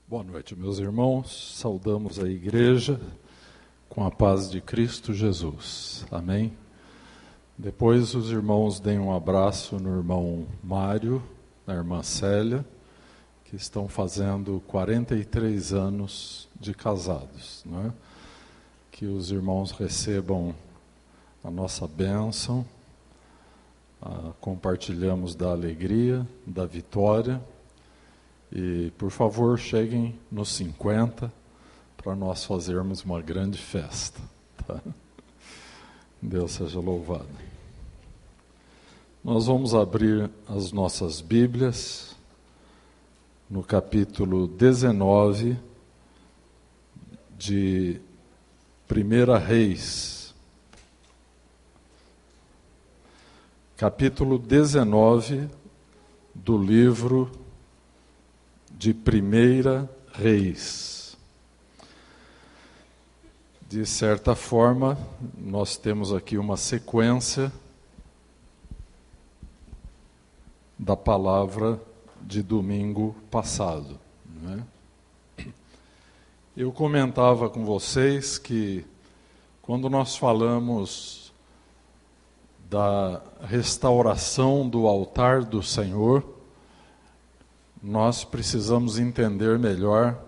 Boa noite, meus irmãos. Saudamos a igreja com a paz de Cristo Jesus. Amém? Depois os irmãos deem um abraço no irmão Mário, na irmã Célia, que estão fazendo 43 anos de casados, não é? Que os irmãos recebam a nossa bênção, compartilhamos da alegria, da vitória. E, por favor, cheguem nos 50 para nós fazermos uma grande festa. Tá? Deus seja louvado. Nós vamos abrir as nossas Bíblias no capítulo 19 de 1 Reis. Capítulo 19 do livro de 1 Reis. De certa forma, nós temos aqui uma sequência da palavra de domingo passado, né? Eu comentava com vocês que quando nós falamos da restauração do altar do Senhor, nós precisamos entender melhor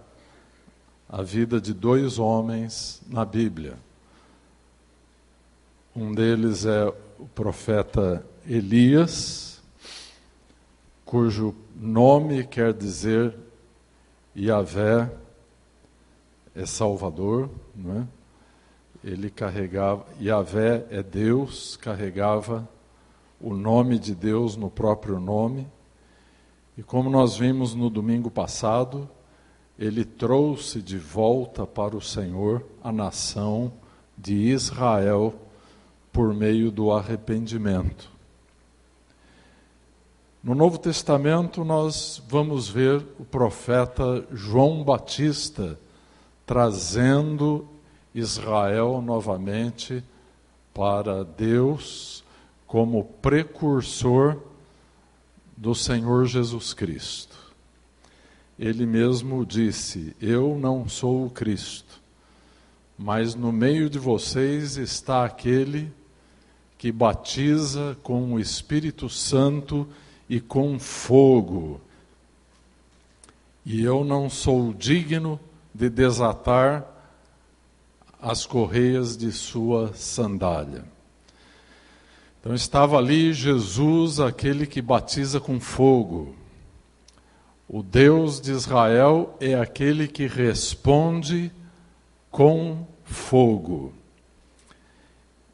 a vida de dois homens na Bíblia. Um deles é o profeta Elias, cujo nome quer dizer Yahvé é Salvador, não é? Ele carregava, Yahvé é Deus, carregava o nome de Deus no próprio nome. E como nós vimos no domingo passado, ele trouxe de volta para o Senhor a nação de Israel por meio do arrependimento. No Novo Testamento nós vamos ver o profeta João Batista trazendo Israel novamente para Deus como precursor do Senhor Jesus Cristo. Ele mesmo disse: eu não sou o Cristo, mas no meio de vocês está aquele que batiza com o Espírito Santo e com fogo. E eu não sou digno de desatar as correias de sua sandália. Então estava ali Jesus, aquele que batiza com fogo. O Deus de Israel é aquele que responde com fogo.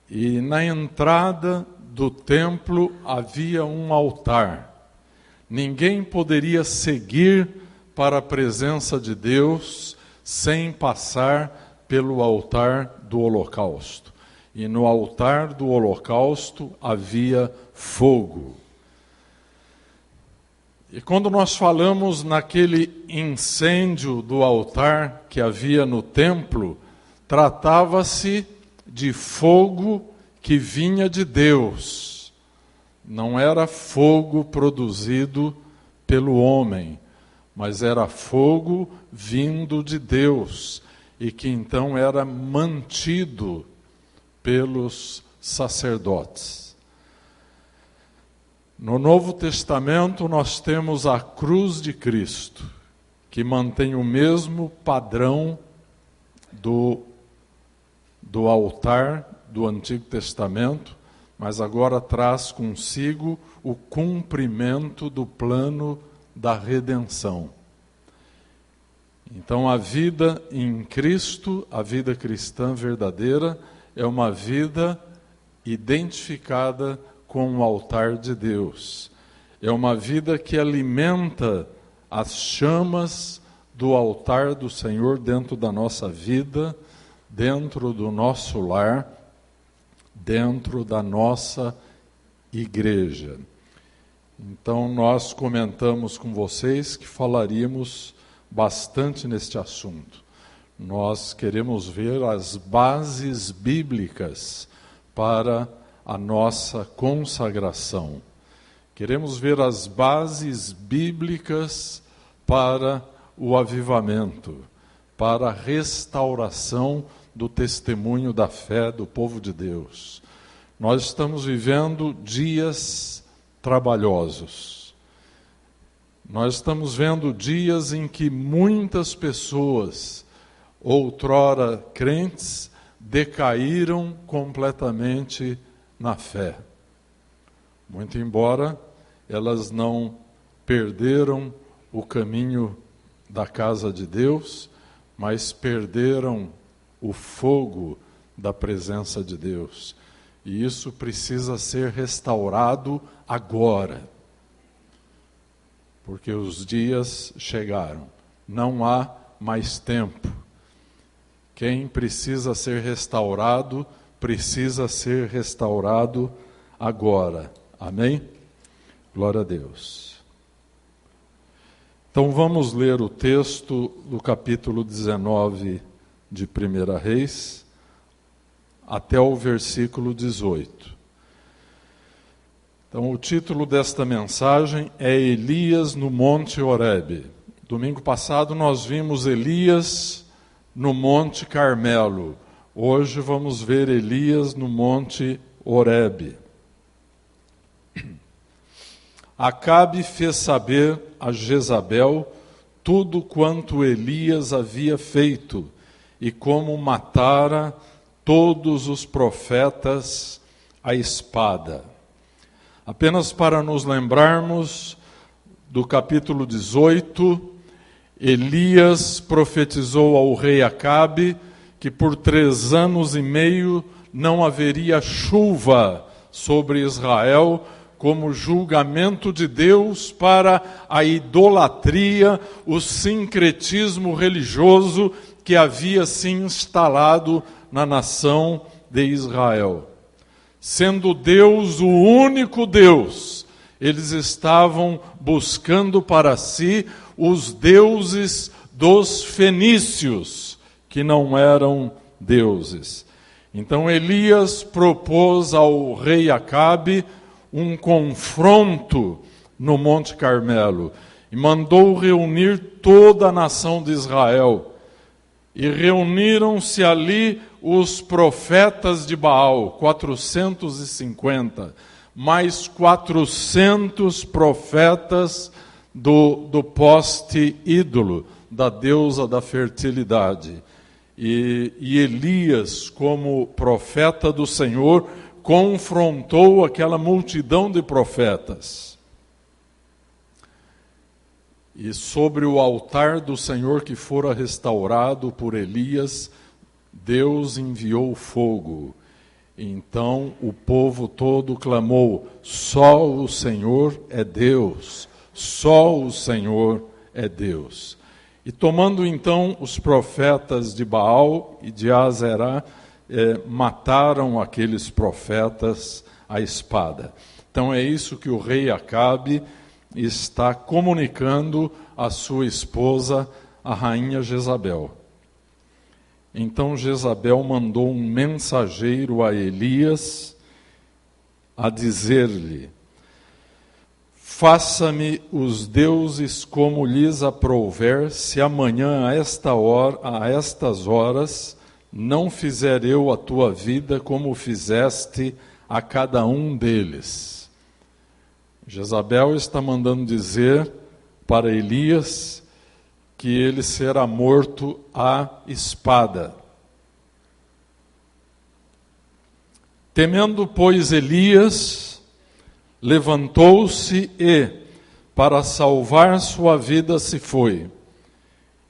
E na entrada do templo havia um altar. Ninguém poderia seguir para a presença de Deus sem passar pelo altar do holocausto. E no altar do holocausto havia fogo. E quando nós falamos naquele incêndio do altar que havia no templo, tratava-se de fogo que vinha de Deus. Não era fogo produzido pelo homem, mas era fogo vindo de Deus e que então era mantido pelos sacerdotes. No Novo Testamento nós temos a cruz de Cristo, que mantém o mesmo padrão do altar do Antigo Testamento, mas agora traz consigo o cumprimento do plano da redenção. Então a vida em Cristo, a vida cristã verdadeira, é uma vida identificada com o altar de Deus. É uma vida que alimenta as chamas do altar do Senhor dentro da nossa vida, dentro do nosso lar, dentro da nossa igreja. Então nós comentamos com vocês que falaríamos bastante neste assunto. Nós queremos ver as bases bíblicas para a nossa consagração. Queremos ver as bases bíblicas para o avivamento, para a restauração do testemunho da fé do povo de Deus. Nós estamos vivendo dias trabalhosos. Nós estamos vendo dias em que muitas pessoas, outrora crentes, decaíram completamente na fé. Muito embora elas não perderam o caminho da casa de Deus, mas perderam o fogo da presença de Deus. E isso precisa ser restaurado agora, porque os dias chegaram, não há mais tempo. Quem precisa ser restaurado, precisa ser restaurado agora. Amém? Glória a Deus. Então vamos ler o texto do capítulo 19 de 1 Reis, até o versículo 18. Então o título desta mensagem é Elias no Monte Horebe. Domingo passado nós vimos Elias no Monte Carmelo. Hoje vamos ver Elias no Monte Horebe. Acabe fez saber a Jezabel tudo quanto Elias havia feito e como matara todos os profetas à espada. Apenas para nos lembrarmos do capítulo 18, Elias profetizou ao rei Acabe que por 3 anos e meio não haveria chuva sobre Israel, como julgamento de Deus para a idolatria, o sincretismo religioso que havia se instalado na nação de Israel. Sendo Deus o único Deus, eles estavam buscando para si os deuses dos fenícios, que não eram deuses. Então Elias propôs ao rei Acabe um confronto no Monte Carmelo e mandou reunir toda a nação de Israel. E reuniram-se ali os profetas de Baal, 450, mais 400 profetas do poste ídolo, da deusa da fertilidade. E Elias, como profeta do Senhor, confrontou aquela multidão de profetas. E sobre o altar do Senhor que fora restaurado por Elias, Deus enviou fogo. Então o povo todo clamou: só o Senhor é Deus, só o Senhor é Deus. E tomando então os profetas de Baal e de Azerá, mataram aqueles profetas à espada. Então é isso que o rei Acabe está comunicando à sua esposa, a rainha Jezabel. Então Jezabel mandou um mensageiro a Elias a dizer-lhe: faça-me os deuses como lhes aprouver, se amanhã a estas horas não fizer eu a tua vida como fizeste a cada um deles. Jezabel está mandando dizer para Elias que ele será morto à espada. Temendo, pois, Elias, levantou-se e, para salvar sua vida, se foi.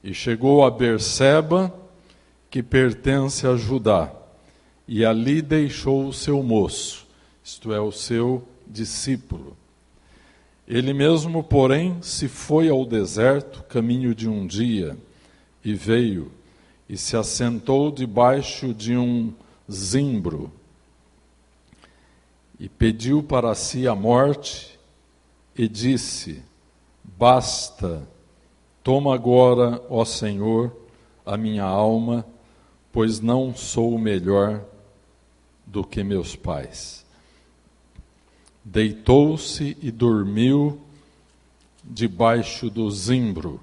E chegou a Berseba, que pertence a Judá, e ali deixou o seu moço, isto é, o seu discípulo. Ele mesmo, porém, se foi ao deserto, caminho de um dia, e veio, e se assentou debaixo de um zimbro, e pediu para si a morte, e disse: basta, toma agora, ó Senhor, a minha alma, pois não sou melhor do que meus pais. Deitou-se e dormiu debaixo do zimbro.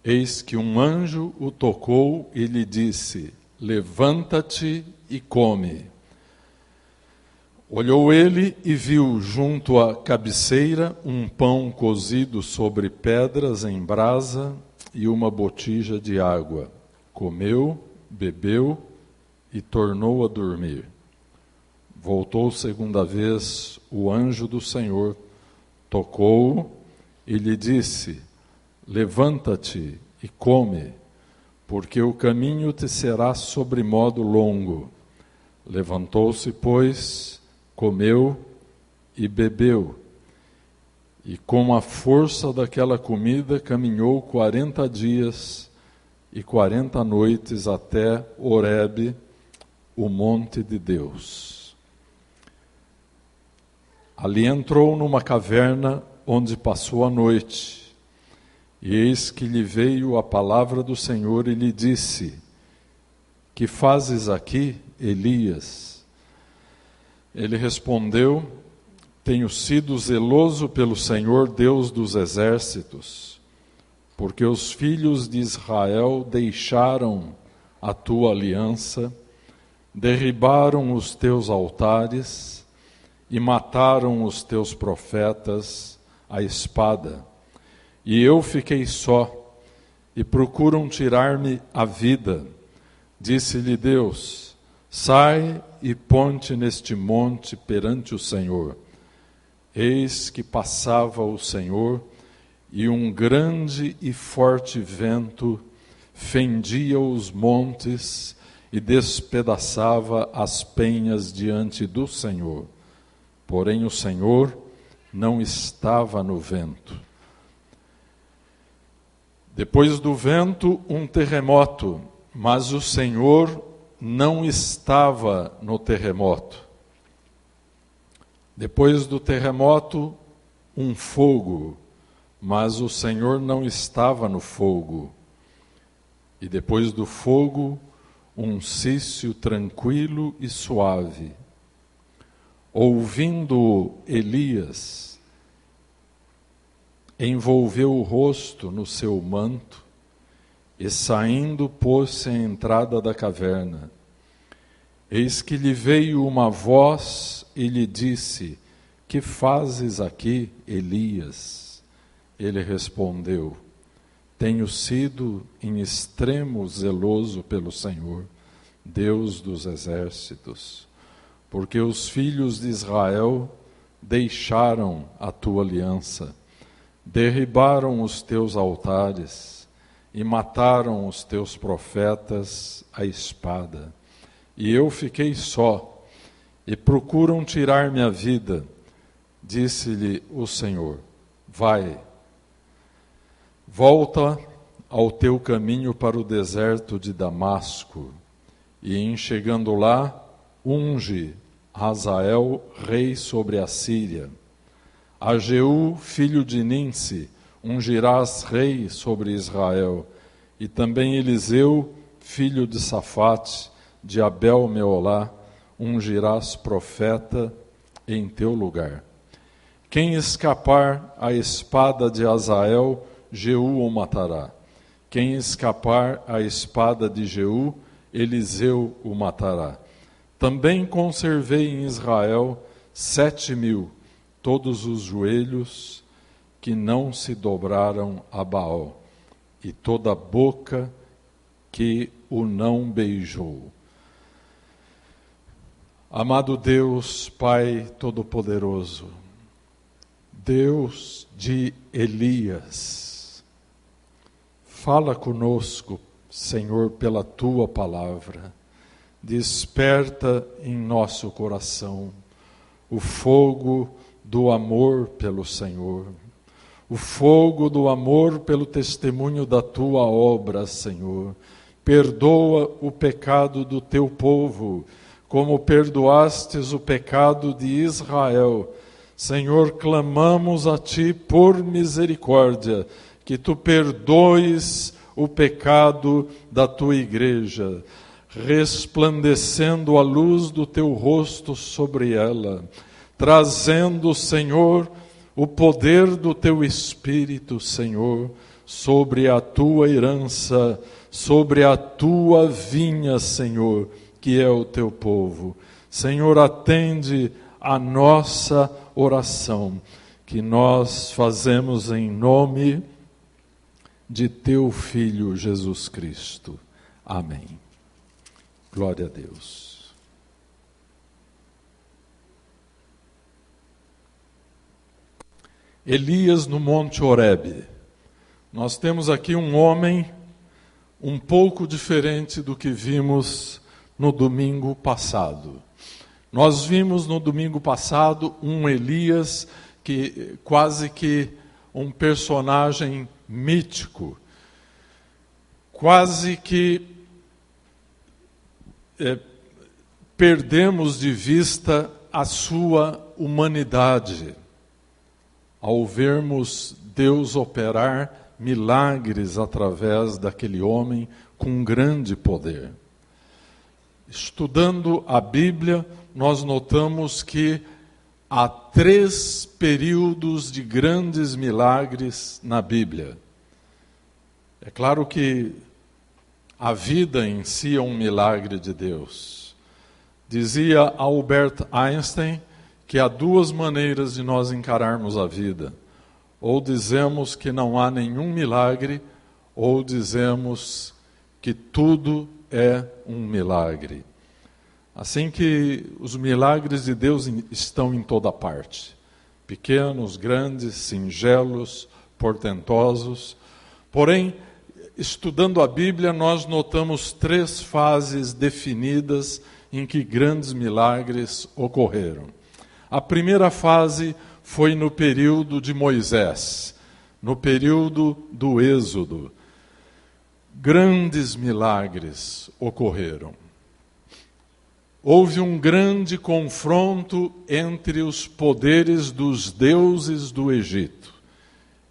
Eis que um anjo o tocou e lhe disse: levanta-te e come. Olhou ele e viu junto à cabeceira um pão cozido sobre pedras em brasa e uma botija de água. Comeu, bebeu e tornou a dormir. Voltou segunda vez o anjo do Senhor, tocou-o e lhe disse: levanta-te e come, porque o caminho te será sobremodo longo. Levantou-se, pois, comeu e bebeu, e com a força daquela comida caminhou 40 dias e 40 noites até Horebe, o monte de Deus. Ali entrou numa caverna onde passou a noite. E eis que lhe veio a palavra do Senhor e lhe disse: que fazes aqui, Elias? Ele respondeu: tenho sido zeloso pelo Senhor Deus dos exércitos, porque os filhos de Israel deixaram a tua aliança, derribaram os teus altares e mataram os teus profetas à espada. E eu fiquei só, e procuram tirar-me a vida. Disse-lhe Deus: sai e ponte neste monte perante o Senhor. Eis que passava o Senhor, e um grande e forte vento fendia os montes e despedaçava as penhas diante do Senhor. Porém o Senhor não estava no vento. Depois do vento, um terremoto, mas o Senhor não estava no terremoto. Depois do terremoto, um fogo, mas o Senhor não estava no fogo. E depois do fogo, um cício tranquilo e suave. Ouvindo Elias, envolveu o rosto no seu manto e saindo pôs-se à entrada da caverna. Eis que lhe veio uma voz e lhe disse: que fazes aqui, Elias? Ele respondeu: tenho sido em extremo zeloso pelo Senhor, Deus dos exércitos, porque os filhos de Israel deixaram a tua aliança, derribaram os teus altares e mataram os teus profetas à espada. E eu fiquei só, e procuram tirar-me a vida. Disse-lhe o Senhor: vai, volta ao teu caminho para o deserto de Damasco, e em chegando lá, unge Hazael, rei sobre a Síria. A Jeú, filho de Ninsi, ungirás rei sobre Israel, e também Eliseu, filho de Safate, de Abel-Meolá, ungirás profeta em teu lugar. Quem escapar à espada de Hazael, Jeú o matará. Quem escapar à espada de Jeú, Eliseu o matará. Também conservei em Israel 7.000, todos os joelhos que não se dobraram a Baal, e toda a boca que o não beijou. Amado Deus, Pai Todo-Poderoso, Deus de Elias, fala conosco, Senhor, pela Tua palavra. Desperta em nosso coração o fogo do amor pelo Senhor, o fogo do amor pelo testemunho da Tua obra, Senhor. Perdoa o pecado do Teu povo, como perdoastes o pecado de Israel. Senhor, clamamos a Ti por misericórdia, que Tu perdoes o pecado da Tua igreja, resplandecendo a luz do Teu rosto sobre ela, trazendo, Senhor, o poder do Teu Espírito, Senhor, sobre a tua herança, sobre a tua vinha, Senhor, que é o teu povo. Senhor, atende a nossa oração, que nós fazemos em nome de teu Filho Jesus Cristo. Amém. Glória a Deus. Elias no Monte Horebe. Nós temos aqui um homem um pouco diferente do que vimos no domingo passado. Nós vimos no domingo passado um Elias que quase que um personagem mítico, quase que perdemos de vista a sua humanidade ao vermos Deus operar milagres através daquele homem com grande poder. Estudando a Bíblia, nós notamos que há 3 períodos de grandes milagres na Bíblia. É claro que a vida em si é um milagre de Deus. Dizia Albert Einstein que há 2 maneiras de nós encararmos a vida. Ou dizemos que não há nenhum milagre, ou dizemos que tudo é um milagre. Assim que os milagres de Deus estão em toda parte. Pequenos, grandes, singelos, portentosos. Porém, estudando a Bíblia, nós notamos 3 fases definidas em que grandes milagres ocorreram. A primeira fase foi no período de Moisés, no período do Êxodo. Grandes milagres ocorreram. Houve um grande confronto entre os poderes dos deuses do Egito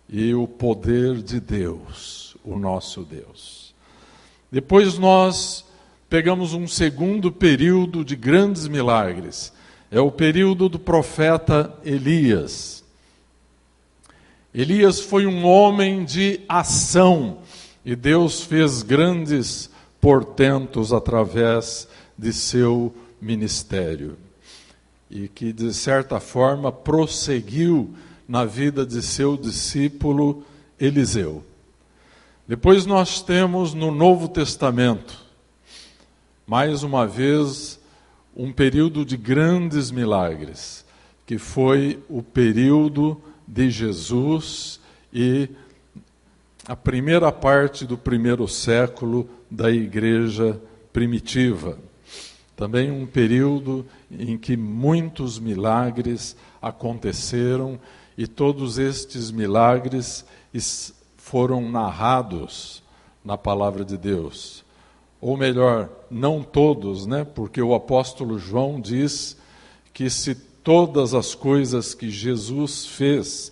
e o poder de Deus, o nosso Deus. Depois nós pegamos um segundo período de grandes milagres. É o período do profeta Elias. Elias foi um homem de ação e Deus fez grandes portentos através de seu ministério. E que, de certa forma, prosseguiu na vida de seu discípulo Eliseu. Depois nós temos no Novo Testamento, mais uma vez, um período de grandes milagres, que foi o período de Jesus e a primeira parte do 1º século da igreja primitiva. Também um período em que muitos milagres aconteceram e todos estes milagres foram narrados na palavra de Deus. Ou melhor, não todos, né? Porque o apóstolo João diz que se todas as coisas que Jesus fez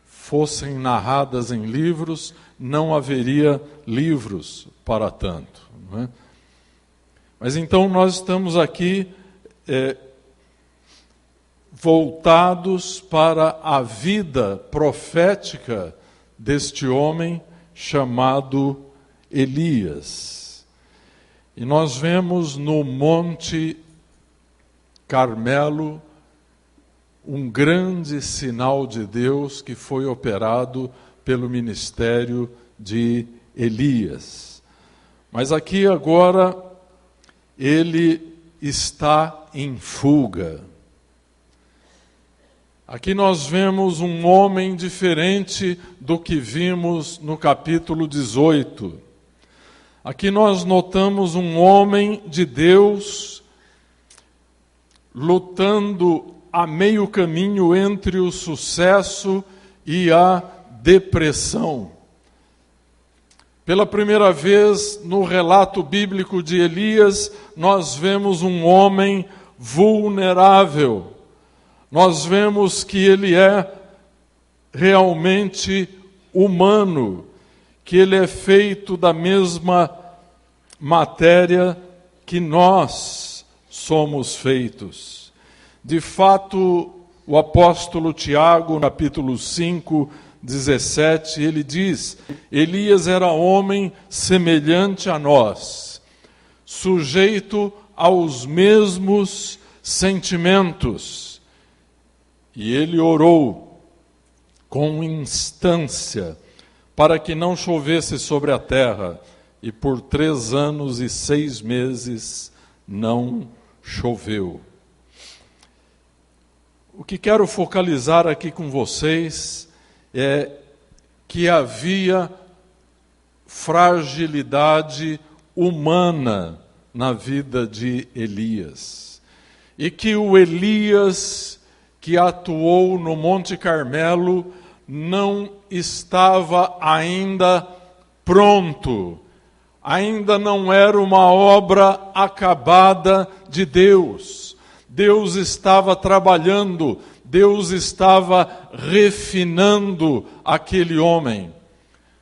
fossem narradas em livros, não haveria livros para tanto. Não é? Mas então nós estamos aqui voltados para a vida profética deste homem chamado Elias. E nós vemos no Monte Carmelo um grande sinal de Deus que foi operado pelo ministério de Elias. Mas aqui agora ele está em fuga. Aqui nós vemos um homem diferente do que vimos no capítulo 18. Aqui nós notamos um homem de Deus lutando a meio caminho entre o sucesso e a depressão. Pela primeira vez no relato bíblico de Elias, nós vemos um homem vulnerável. Nós vemos que ele é realmente humano, que ele é feito da mesma matéria que nós somos feitos. De fato, o apóstolo Tiago, no capítulo 5, 17, ele diz: Elias era homem semelhante a nós, sujeito aos mesmos sentimentos. E ele orou com instância para que não chovesse sobre a terra, e por 3 anos e 6 meses não choveu. O que quero focalizar aqui com vocês é que havia fragilidade humana na vida de Elias. E que o Elias que atuou no Monte Carmelo não estava ainda pronto. Ainda não era uma obra acabada de Deus. Deus estava trabalhando, Deus estava refinando aquele homem.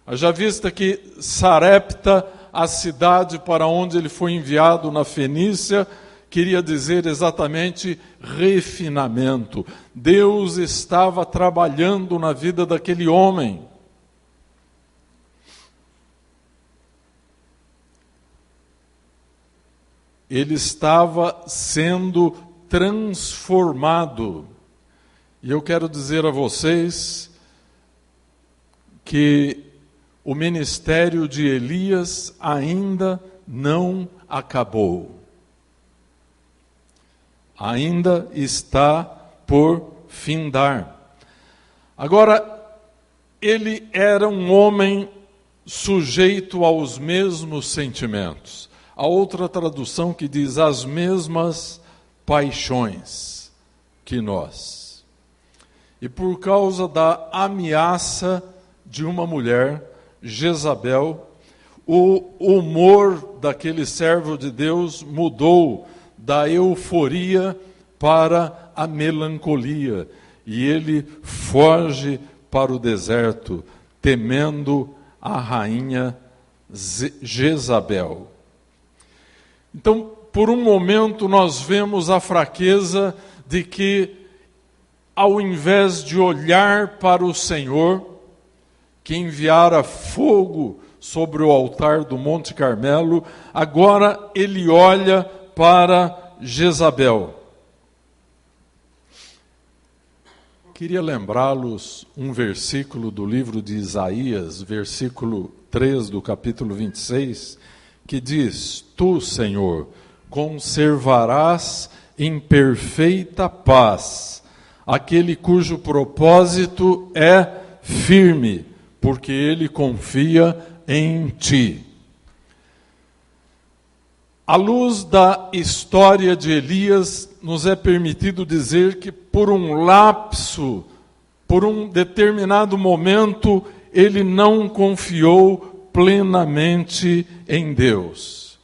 Haja vista que Sarepta, a cidade para onde ele foi enviado na Fenícia, queria dizer exatamente refinamento. Deus estava trabalhando na vida daquele homem. Ele estava sendo transformado. E eu quero dizer a vocês que o ministério de Elias ainda não acabou. Ainda está por findar. Agora, ele era um homem sujeito aos mesmos sentimentos. Há outra tradução que diz as mesmas paixões que nós. E por causa da ameaça de uma mulher, Jezabel, o humor daquele servo de Deus mudou da euforia para a melancolia. E ele foge para o deserto, temendo a rainha Jezabel. Então, por um momento, nós vemos a fraqueza de que, ao invés de olhar para o Senhor, que enviara fogo sobre o altar do Monte Carmelo, agora ele olha para Jezabel. Queria lembrá-los um versículo do livro de Isaías, versículo 3 do capítulo 26, que diz: Tu, Senhor, conservarás em perfeita paz aquele cujo propósito é firme, porque ele confia em ti. À luz da história de Elias, nos é permitido dizer que por um lapso, por um determinado momento, ele não confiou plenamente em Deus.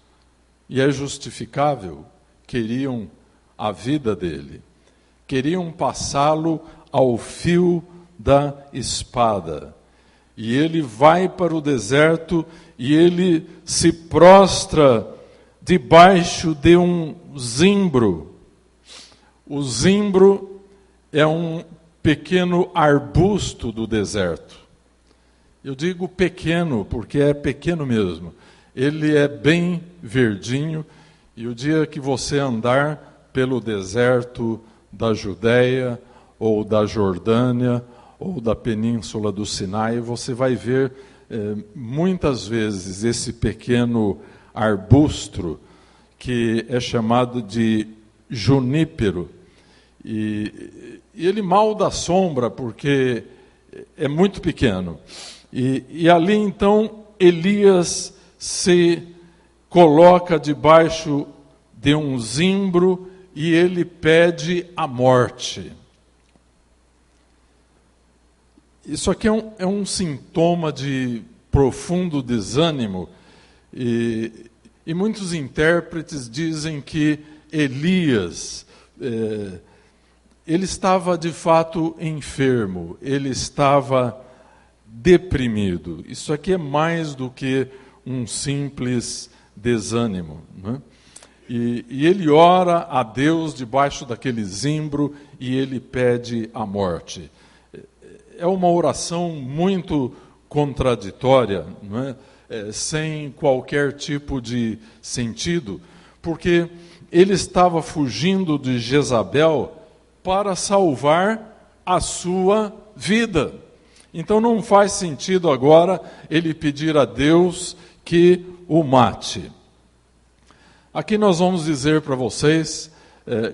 E é justificável, queriam a vida dele, queriam passá-lo ao fio da espada. E ele vai para o deserto e ele se prostra debaixo de um zimbro. O zimbro é um pequeno arbusto do deserto. Eu digo pequeno porque é pequeno mesmo. Ele é bem verdinho e o dia que você andar pelo deserto da Judéia ou da Jordânia ou da península do Sinai, você vai ver muitas vezes esse pequeno arbusto que é chamado de junípero. E ele mal dá sombra porque é muito pequeno. E ali então Elias se coloca debaixo de um zimbro e ele pede a morte. Isso aqui é um sintoma de profundo desânimo e muitos intérpretes dizem que Elias, ele estava de fato enfermo, ele estava deprimido. Isso aqui é mais do que um simples desânimo, né? E ele ora a Deus debaixo daquele zimbro e ele pede a morte. é uma oração muito contraditória, não é? Sem qualquer tipo de sentido, porque ele estava fugindo de Jezabel para salvar a sua vida. Então não faz sentido agora ele pedir a Deus que o mate. Aqui nós vamos dizer para vocês,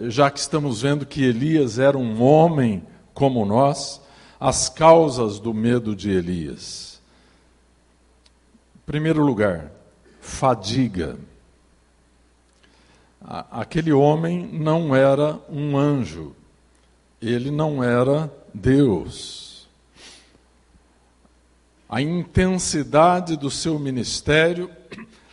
já que estamos vendo que Elias era um homem como nós, as causas do medo de Elias. Em primeiro lugar, fadiga. Aquele homem não era um anjo, ele não era Deus. A intensidade do seu ministério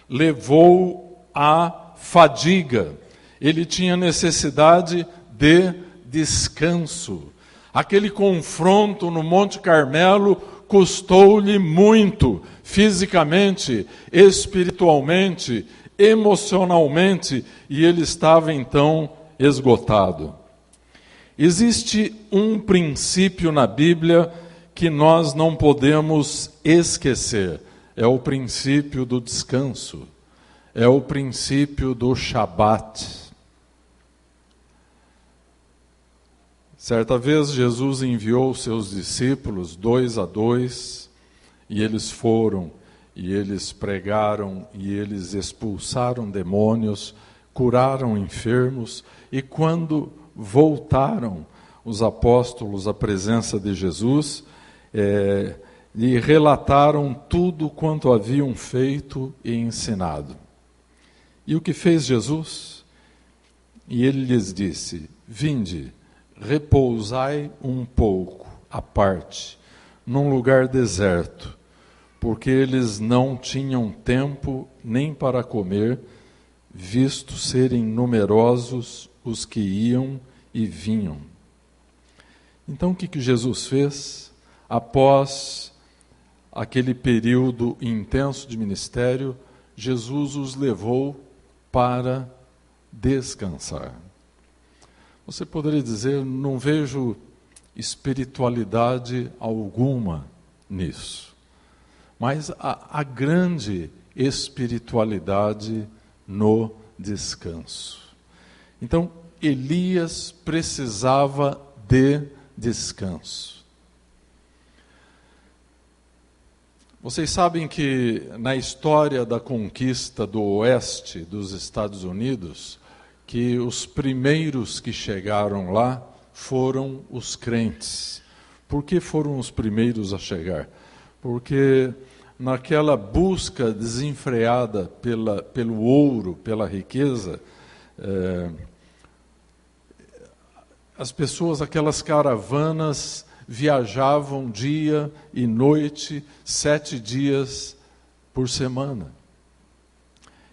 levou à fadiga. Ele tinha necessidade de descanso. Aquele confronto no Monte Carmelo custou-lhe muito, fisicamente, espiritualmente, emocionalmente, e ele estava então esgotado. Existe um princípio na Bíblia que nós não podemos esquecer. É o princípio do descanso. É o princípio do Shabat. Certa vez Jesus enviou seus discípulos 2 a 2, e eles foram, e eles pregaram, e eles expulsaram demônios, curaram enfermos, e quando voltaram os apóstolos à presença de Jesus, lhe relataram tudo quanto haviam feito e ensinado. E o que fez Jesus? E ele lhes disse: vinde, repousai um pouco à parte, num lugar deserto, porque eles não tinham tempo nem para comer, visto serem numerosos os que iam e vinham. Então o que Jesus fez? Após aquele período intenso de ministério, Jesus os levou para descansar. Você poderia dizer, não vejo espiritualidade alguma nisso. Mas há grande espiritualidade no descanso. Então, Elias precisava de descanso. Vocês sabem que na história da conquista do oeste dos Estados Unidos, que os primeiros que chegaram lá foram os crentes. Por que foram os primeiros a chegar? Porque naquela busca desenfreada pelo ouro, pela riqueza, as pessoas, aquelas caravanas, viajavam dia e noite, 7 dias por semana.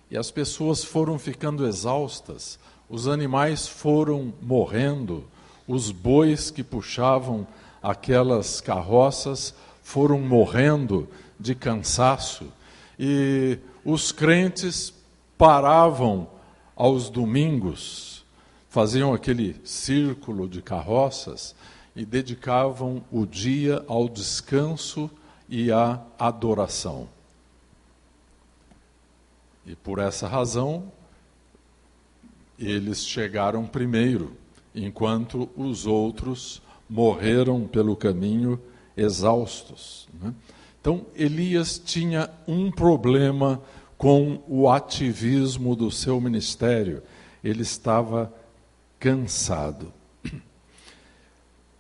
E as pessoas foram ficando exaustas, os animais foram morrendo, os bois que puxavam aquelas carroças foram morrendo de cansaço, e os crentes paravam aos domingos, faziam aquele círculo de carroças e dedicavam o dia ao descanso e à adoração. E por essa razão, eles chegaram primeiro, enquanto os outros morreram pelo caminho exaustos, né? Então, Elias tinha um problema com o ativismo do seu ministério. Ele estava cansado.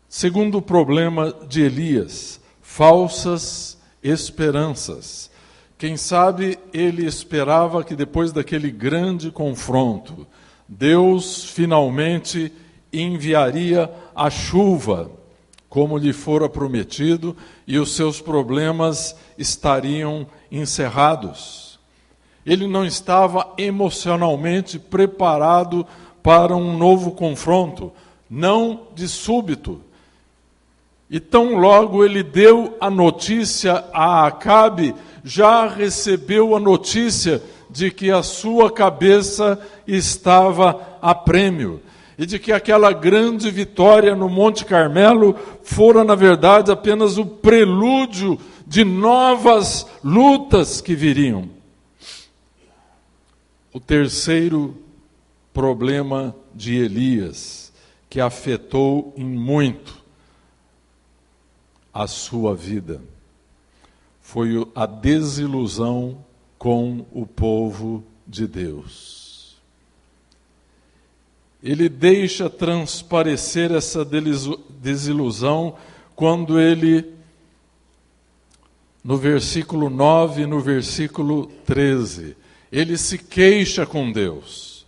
Segundo problema de Elias, falsas esperanças. Quem sabe ele esperava que depois daquele grande confronto, Deus finalmente enviaria a chuva, como lhe fora prometido, e os seus problemas estariam encerrados. Ele não estava emocionalmente preparado para um novo confronto, não de súbito. E tão logo ele deu a notícia a Acabe, já recebeu a notícia de que a sua cabeça estava a prêmio. e de que aquela grande vitória no Monte Carmelo fora, na verdade, apenas o prelúdio de novas lutas que viriam. O terceiro problema de Elias, que afetou em muito a sua vida, foi a desilusão com o povo de Deus. Ele deixa transparecer essa desilusão quando ele, no versículo 9 e no versículo 13, ele se queixa com Deus.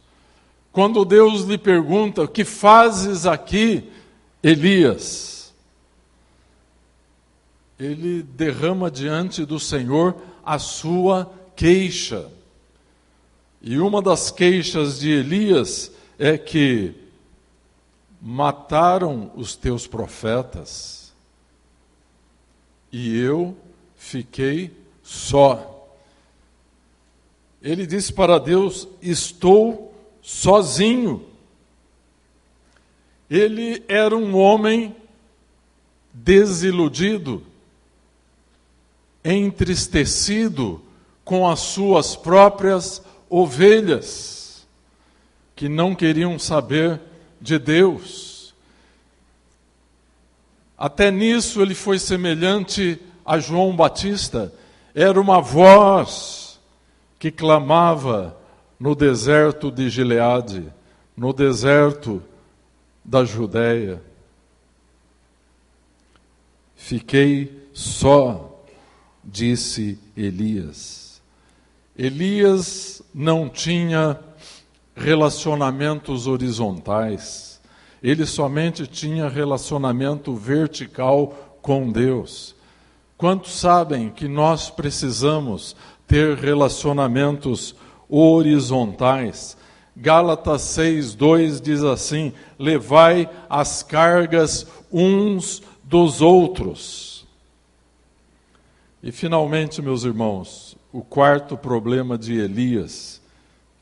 Quando Deus lhe pergunta: o que fazes aqui, Elias? Ele derrama diante do Senhor a sua queixa. E uma das queixas de Elias é que mataram os teus profetas e eu fiquei só. Ele disse para Deus: estou sozinho. Ele era um homem desiludido, entristecido com as suas próprias ovelhas, que não queriam saber de Deus. Até nisso ele foi semelhante a João Batista. Era uma voz que clamava no deserto de Gileade, no deserto da Judéia. Fiquei só, disse Elias. Elias não tinha relacionamentos horizontais, ele somente tinha relacionamento vertical com Deus. Quantos sabem que nós precisamos ter relacionamentos horizontais? Gálatas 6:2 diz assim: levai as cargas uns dos outros. E finalmente, meus irmãos, o quarto problema de Elias,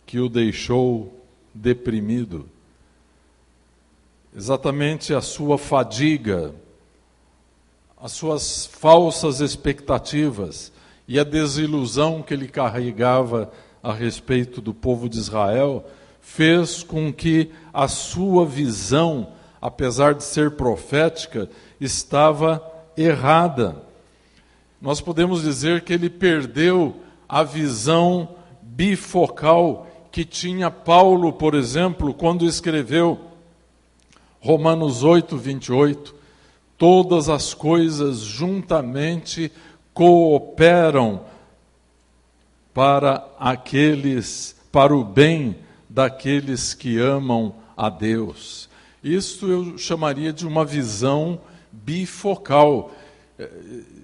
que o deixou deprimido, exatamente a sua fadiga, as suas falsas expectativas e a desilusão que ele carregava a respeito do povo de Israel, fez com que a sua visão, apesar de ser profética, estava errada. Nós podemos dizer que ele perdeu a visão bifocal que tinha Paulo, por exemplo, quando escreveu Romanos 8:28. Todas as coisas juntamente cooperam para o bem daqueles que amam a Deus. Isso eu chamaria de uma visão bifocal.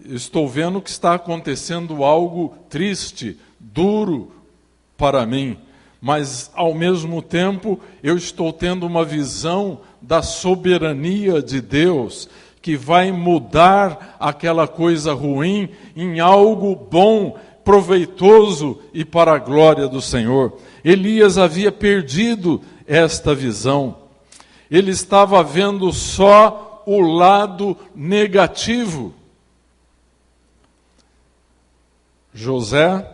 Estou vendo que está acontecendo algo triste, duro para mim, mas ao mesmo tempo eu estou tendo uma visão da soberania de Deus, que vai mudar aquela coisa ruim em algo bom, proveitoso e para a glória do Senhor. Elias havia perdido esta visão. Ele estava vendo só o lado negativo. José,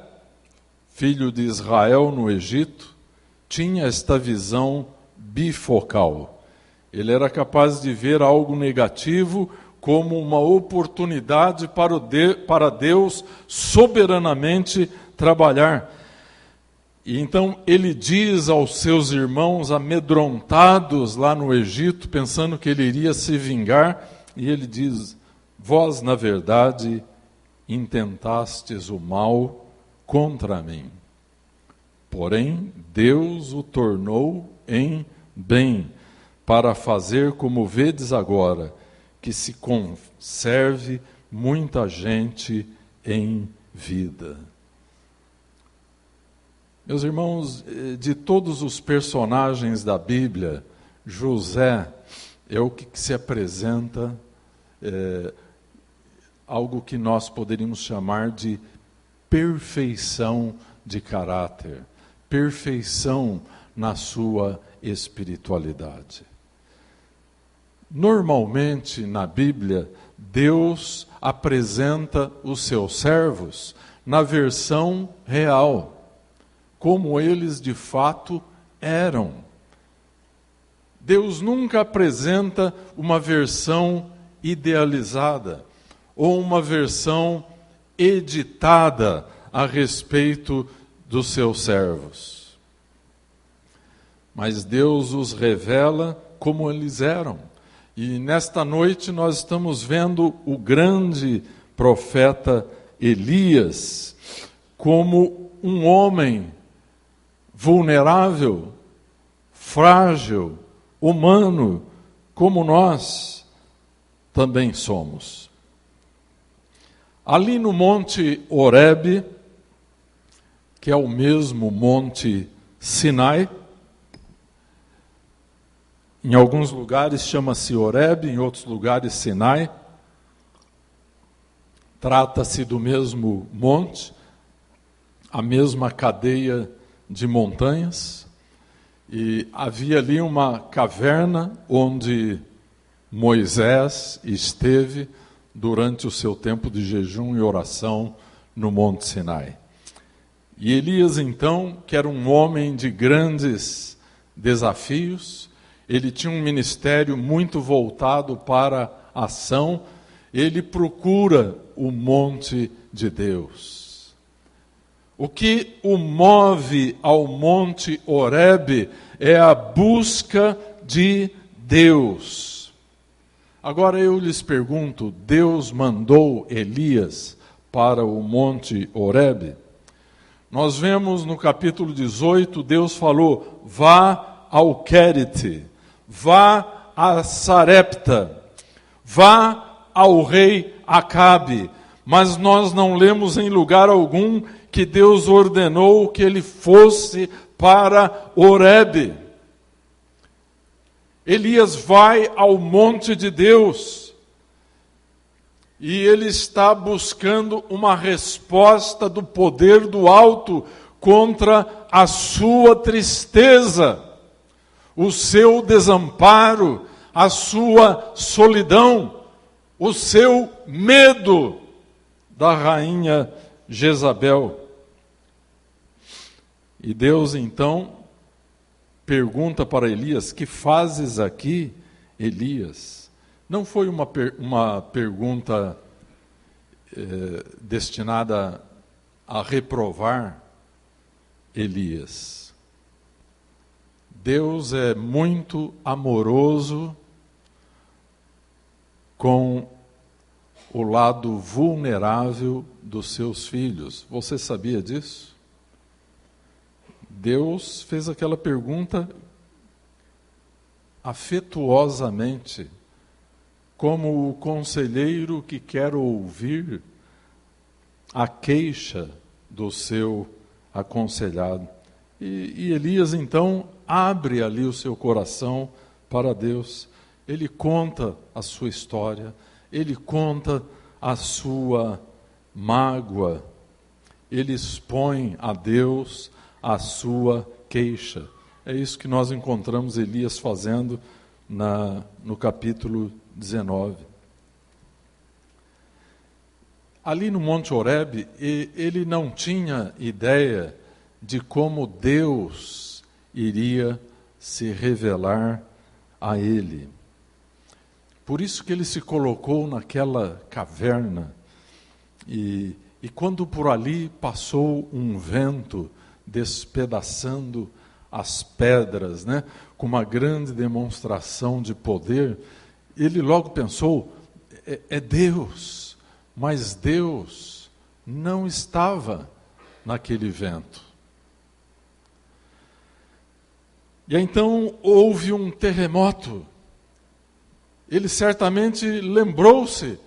filho de Israel no Egito, tinha esta visão bifocal. Ele era capaz de ver algo negativo como uma oportunidade para Deus soberanamente trabalhar. E então ele diz aos seus irmãos amedrontados lá no Egito, pensando que ele iria se vingar, e ele diz: vós, na verdade, intentastes o mal contra mim, porém Deus o tornou em bem, para fazer como vedes agora, que se conserve muita gente em vida. Meus irmãos, de todos os personagens da Bíblia, José é o que se apresenta algo que nós poderíamos chamar de perfeição de caráter, perfeição na sua espiritualidade. Normalmente, na Bíblia, Deus apresenta os seus servos na versão real, como eles de fato eram. Deus nunca apresenta uma versão idealizada ou uma versão editada a respeito dos seus servos. Mas Deus os revela como eles eram. E nesta noite nós estamos vendo o grande profeta Elias como um homem vulnerável, frágil, humano, como nós também somos. Ali no Monte Horebe, que é o mesmo Monte Sinai, em alguns lugares chama-se Horebe, em outros lugares Sinai. Trata-se do mesmo monte, a mesma cadeia de montanhas. E havia ali uma caverna onde Moisés esteve durante o seu tempo de jejum e oração no Monte Sinai. E Elias, então, que era um homem de grandes desafios, ele tinha um ministério muito voltado para a ação, ele procura o monte de Deus. O que o move ao Monte Horebe é a busca de Deus. Agora eu lhes pergunto, Deus mandou Elias para o Monte Horebe? Nós vemos no capítulo 18, Deus falou, vá ao Querite, vá a Sarepta, vá ao rei Acabe, mas nós não lemos em lugar algum que Deus ordenou que ele fosse para Horebe. Elias vai ao monte de Deus e ele está buscando uma resposta do poder do alto contra a sua tristeza, o seu desamparo, a sua solidão, o seu medo da rainha Jezabel. E Deus então pergunta para Elias, que fazes aqui, Elias? Não foi uma pergunta destinada a reprovar Elias. Deus é muito amoroso com o lado vulnerável dos seus filhos. Você sabia disso? Deus fez aquela pergunta afetuosamente, como o conselheiro que quer ouvir a queixa do seu aconselhado. E Elias, então, abre ali o seu coração para Deus. Ele conta a sua história, ele conta a sua mágoa, ele expõe a Deus a sua queixa. É isso que nós encontramos Elias fazendo no capítulo 19. Ali no Monte Horebe, ele não tinha ideia de como Deus iria se revelar a ele. Por isso que ele se colocou naquela caverna e quando por ali passou um vento despedaçando as pedras, né, com uma grande demonstração de poder, ele logo pensou, é Deus, mas Deus não estava naquele vento. E então houve um terremoto. Ele certamente lembrou-se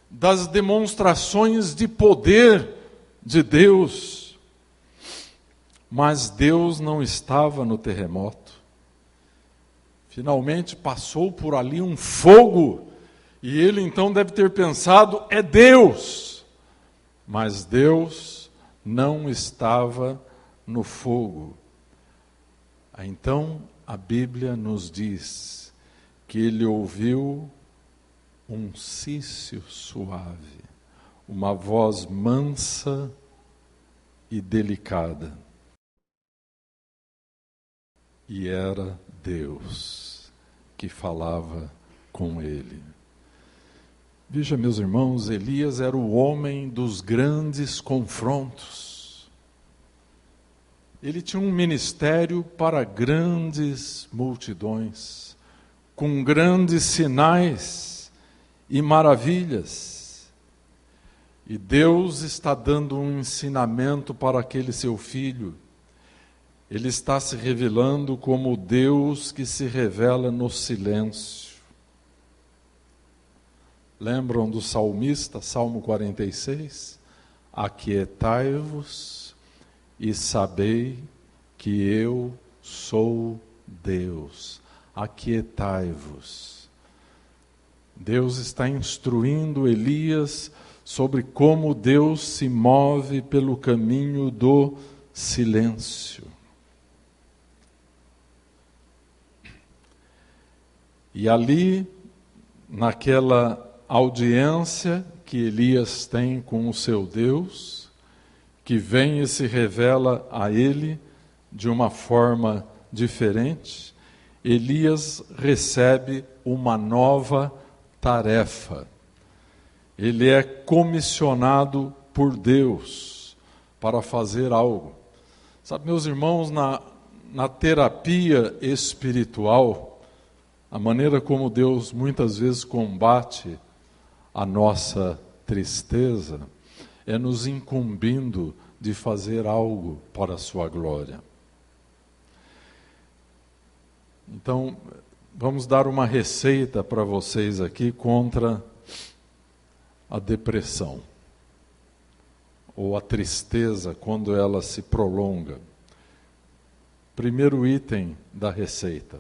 das demonstrações de poder de Deus, mas Deus não estava no terremoto. Finalmente passou por ali um fogo, e ele então deve ter pensado, é Deus. Mas Deus não estava no fogo. Então a Bíblia nos diz que ele ouviu um cício suave, uma voz mansa e delicada. E era Deus que falava com ele. Veja, meus irmãos, Elias era o homem dos grandes confrontos. Ele tinha um ministério para grandes multidões, com grandes sinais e maravilhas. E Deus está dando um ensinamento para aquele seu filho. Ele está se revelando como Deus que se revela no silêncio. Lembram do salmista, Salmo 46? Aquietai-vos e sabei que eu sou Deus. Aquietai-vos. Deus está instruindo Elias sobre como Deus se move pelo caminho do silêncio. E ali, naquela audiência que Elias tem com o seu Deus, que vem e se revela a ele de uma forma diferente, Elias recebe uma nova tarefa. Ele é comissionado por Deus para fazer algo. Sabe, meus irmãos, na terapia espiritual, a maneira como Deus muitas vezes combate a nossa tristeza é nos incumbindo de fazer algo para a sua glória. Então, vamos dar uma receita para vocês aqui contra a depressão ou a tristeza quando ela se prolonga. Primeiro item da receita: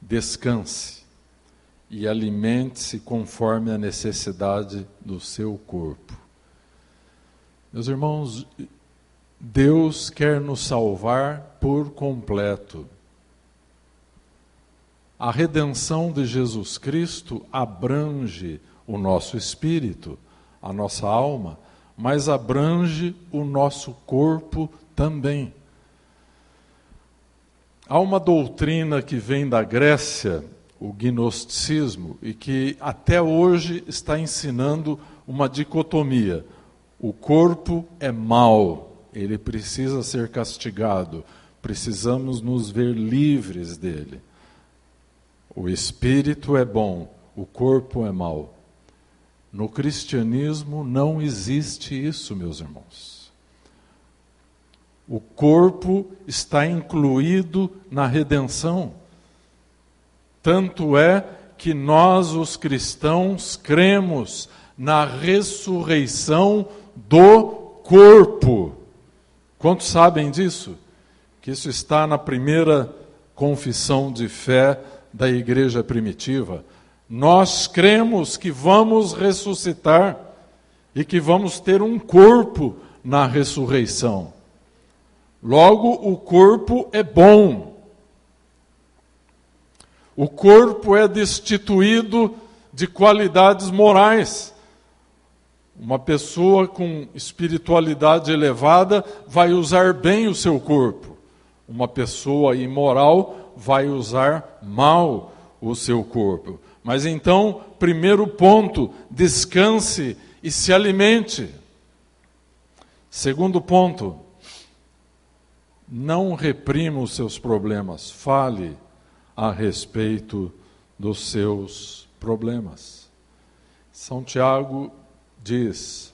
descanse e alimente-se conforme a necessidade do seu corpo. Meus irmãos, Deus quer nos salvar por completo. A redenção de Jesus Cristo abrange o nosso espírito, a nossa alma, mas abrange o nosso corpo também. Há uma doutrina que vem da Grécia, o gnosticismo, e que até hoje está ensinando uma dicotomia. O corpo é mau, ele precisa ser castigado, precisamos nos ver livres dele. O espírito é bom, o corpo é mau. No cristianismo não existe isso, meus irmãos. O corpo está incluído na redenção. Tanto é que nós, os cristãos, cremos na ressurreição do corpo. Quantos sabem disso? Que isso está na primeira confissão de fé da igreja primitiva. Nós cremos que vamos ressuscitar e que vamos ter um corpo na ressurreição. Logo, o corpo é bom. O corpo é destituído de qualidades morais. Uma pessoa com espiritualidade elevada vai usar bem o seu corpo. Uma pessoa imoral vai usar mal o seu corpo. Mas então, primeiro ponto, descanse e se alimente. Segundo ponto, não reprima os seus problemas, fale a respeito dos seus problemas. São Tiago diz: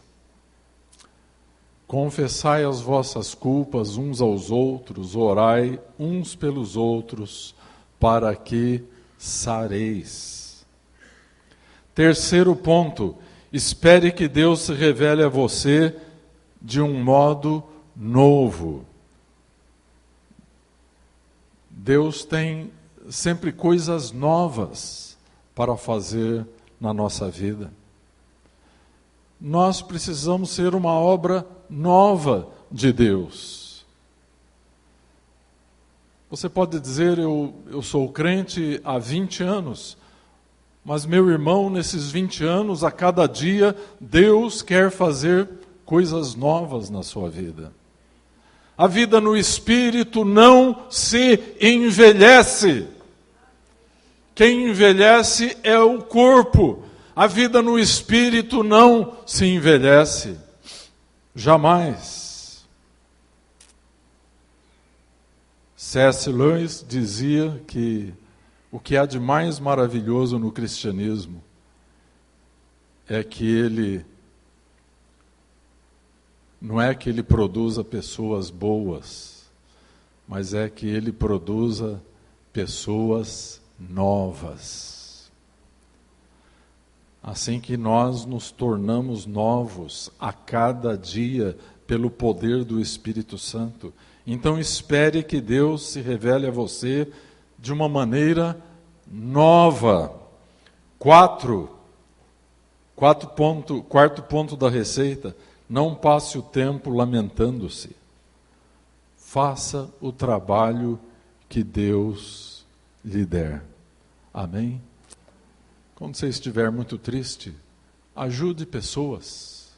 confessai as vossas culpas uns aos outros, orai uns pelos outros, para que sareis. Terceiro ponto, espere que Deus se revele a você de um modo novo. Deus tem sempre coisas novas para fazer na nossa vida. Nós precisamos ser uma obra nova de Deus. Você pode dizer, eu sou crente há 20 anos, mas meu irmão, nesses 20 anos, a cada dia, Deus quer fazer coisas novas na sua vida. A vida no Espírito não se envelhece. Quem envelhece é o corpo. A vida no Espírito não se envelhece. Jamais. C.S. Lewis dizia que o que há de mais maravilhoso no cristianismo é que ele não é que ele produza pessoas boas, mas é que ele produza pessoas novas. Assim que nós nos tornamos novos a cada dia pelo poder do Espírito Santo. Então espere que Deus se revele a você de uma maneira nova. Quarto ponto da receita: não passe o tempo lamentando-se. Faça o trabalho que Deus lhe der. Amém? Quando você estiver muito triste, ajude pessoas.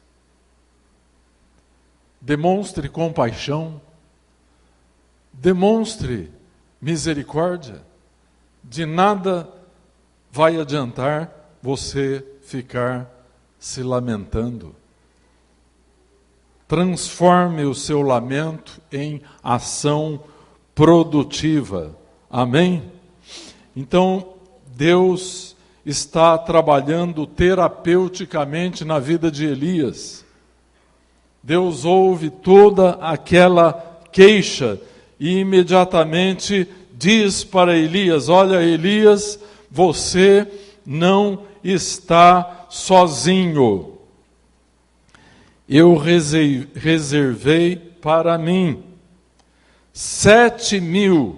Demonstre compaixão. Demonstre misericórdia. De nada vai adiantar você ficar se lamentando. Transforme o seu lamento em ação produtiva. Amém? Então, Deus está trabalhando terapeuticamente na vida de Elias. Deus ouve toda aquela queixa e imediatamente diz para Elias: olha, Elias, você não está sozinho. Eu reservei para mim 7.000,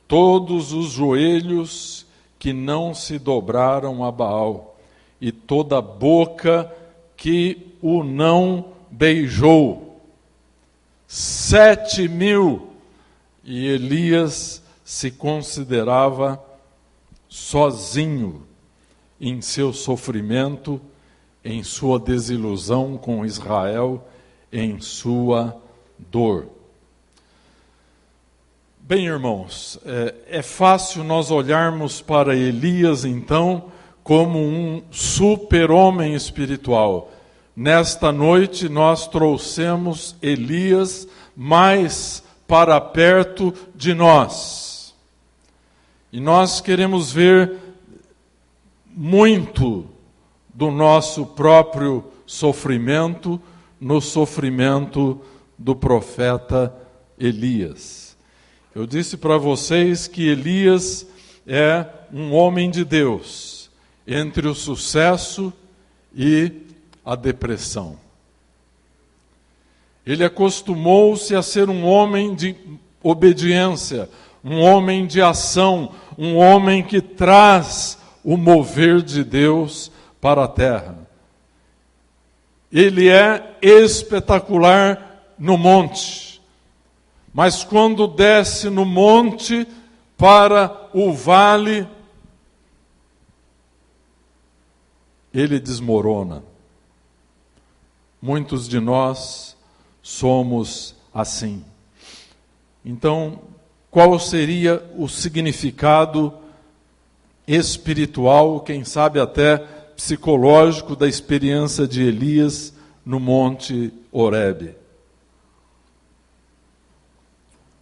todos os joelhos que não se dobraram a Baal, e toda boca que o não beijou. 7.000. E Elias se considerava sozinho em seu sofrimento, em sua desilusão com Israel, em sua dor. Bem, irmãos, é fácil nós olharmos para Elias, então, como um super-homem espiritual. Nesta noite, nós trouxemos Elias mais para perto de nós. E nós queremos ver muito do nosso próprio sofrimento no sofrimento do profeta Elias. Eu disse para vocês que Elias é um homem de Deus, entre o sucesso e a depressão. Ele acostumou-se a ser um homem de obediência, um homem de ação, um homem que traz o mover de Deus para a terra. Ele é espetacular no monte, mas quando desce no monte para o vale, ele desmorona. Muitos de nós somos assim. Então, qual seria o significado espiritual, quem sabe até psicológico, da experiência de Elias no Monte Horebe?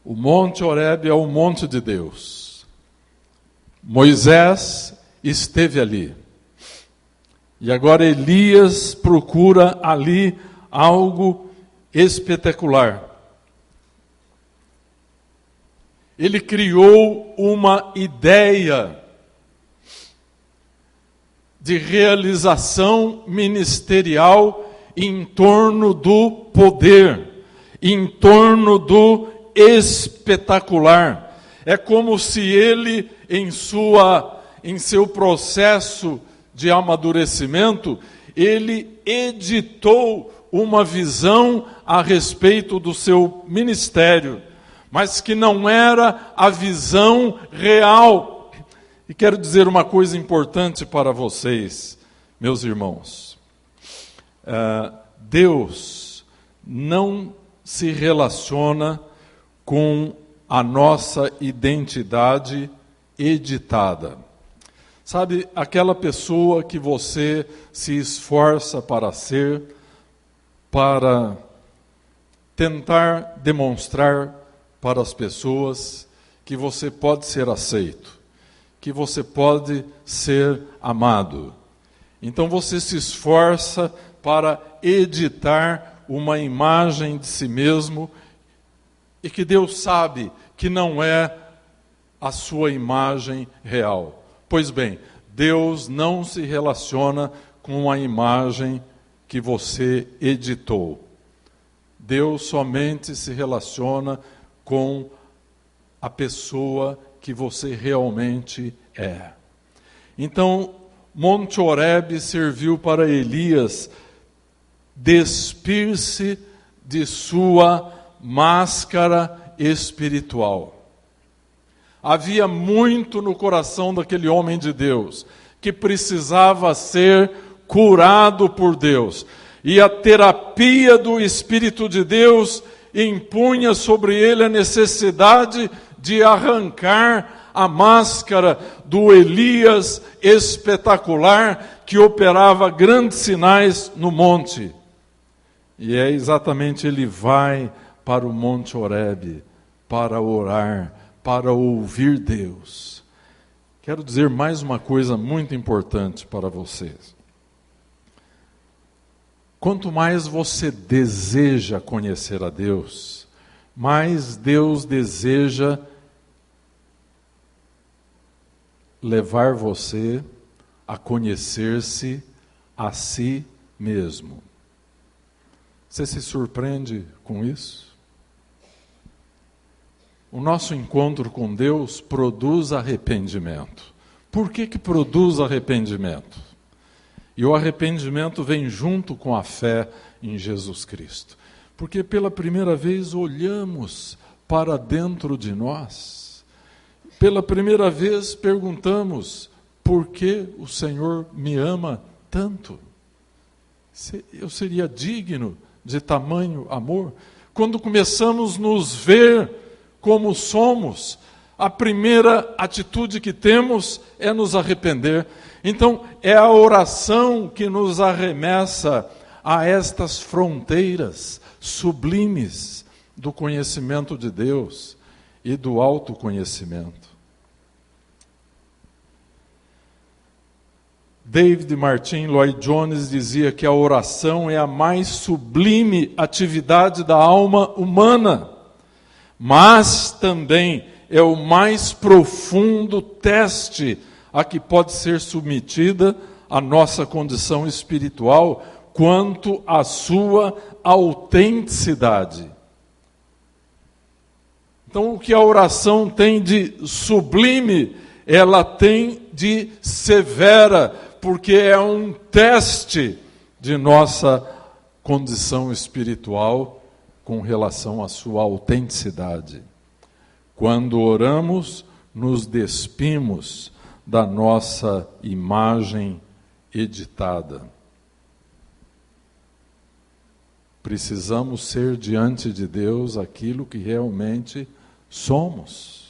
O Monte Horebe é o monte de Deus. Moisés esteve ali. E agora Elias procura ali algo espetacular. Ele criou uma ideia de realização ministerial em torno do poder, em torno do espetacular. É como se ele, em seu processo de amadurecimento, ele editou uma visão a respeito do seu ministério. mas que não era a visão real. E quero dizer uma coisa importante para vocês, meus irmãos. Deus não se relaciona com a nossa identidade editada. Sabe, aquela pessoa que você se esforça para ser, para tentar demonstrar para as pessoas que você pode ser aceito, que você pode ser amado. Então você se esforça para editar uma imagem de si mesmo e que Deus sabe que não é a sua imagem real. Pois bem, Deus não se relaciona com a imagem que você editou. Deus somente se relaciona com a pessoa que você realmente é. Então, Monte Horebe serviu para Elias despir-se de sua máscara espiritual. Havia muito no coração daquele homem de Deus que precisava ser curado por Deus. E a terapia do Espírito de Deus impunha sobre ele a necessidade de arrancar a máscara do Elias espetacular que operava grandes sinais no monte. E é exatamente, ele vai para o Monte Horebe para orar, para ouvir Deus. Quero dizer mais uma coisa muito importante para vocês. Quanto mais você deseja conhecer a Deus, mais Deus deseja levar você a conhecer-se a si mesmo. Você se surpreende com isso? O nosso encontro com Deus produz arrependimento. Por que produz arrependimento? E o arrependimento vem junto com a fé em Jesus Cristo. Porque pela primeira vez olhamos para dentro de nós. Pela primeira vez perguntamos, por que o Senhor me ama tanto? Eu seria digno de tamanho amor? Quando começamos a nos ver como somos, a primeira atitude que temos é nos arrepender. Então, é a oração que nos arremessa a estas fronteiras sublimes do conhecimento de Deus e do autoconhecimento. David Martin Lloyd Jones dizia que a oração é a mais sublime atividade da alma humana, mas também é o mais profundo teste a que pode ser submetida a nossa condição espiritual quanto à sua autenticidade. Então, o que a oração tem de sublime, ela tem de severa, porque é um teste de nossa condição espiritual com relação à sua autenticidade. Quando oramos, nos despimos da nossa imagem editada. Precisamos ser diante de Deus aquilo que realmente somos.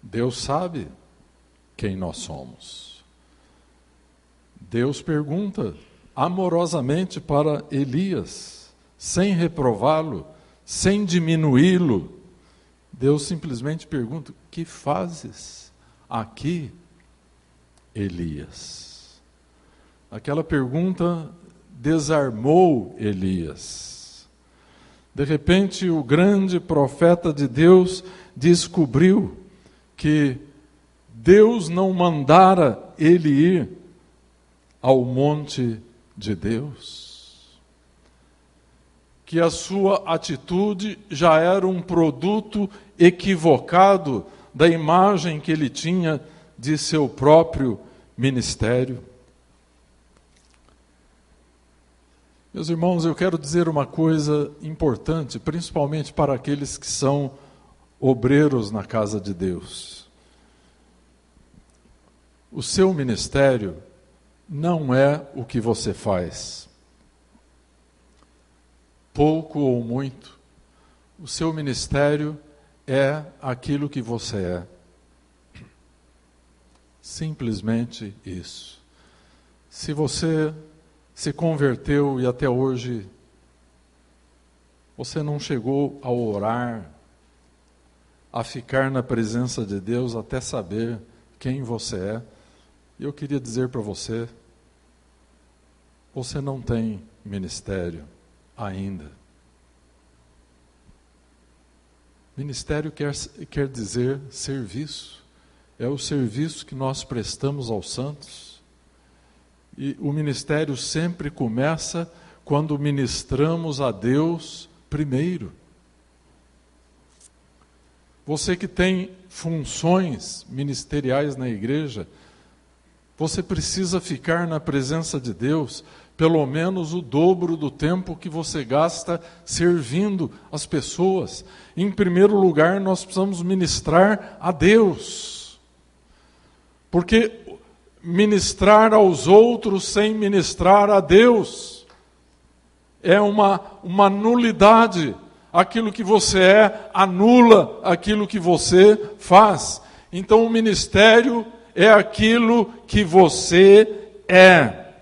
Deus sabe quem nós somos. Deus pergunta amorosamente para Elias, sem reprová-lo, sem diminuí-lo. Deus simplesmente pergunta: que fazes aqui, Elias? Aquela pergunta desarmou Elias. De repente, o grande profeta de Deus descobriu que Deus não mandara ele ir ao monte de Deus, que a sua atitude já era um produto equivocado da imagem que ele tinha de seu próprio ministério. Meus irmãos, eu quero dizer uma coisa importante, principalmente para aqueles que são obreiros na casa de Deus. O seu ministério não é o que você faz. Pouco ou muito, o seu ministério é aquilo que você é. Simplesmente isso. Se você se converteu e até hoje você não chegou a orar, a ficar na presença de Deus até saber quem você é, eu queria dizer para você, você não tem ministério ainda. Ministério quer dizer serviço. É o serviço que nós prestamos aos santos. E o ministério sempre começa quando ministramos a Deus primeiro. Você que tem funções ministeriais na igreja, você precisa ficar na presença de Deus pelo menos o dobro do tempo que você gasta servindo as pessoas. Em primeiro lugar, nós precisamos ministrar a Deus. Porque ministrar aos outros sem ministrar a Deus é uma nulidade. Aquilo que você é anula aquilo que você faz. Então o ministério é aquilo que você é.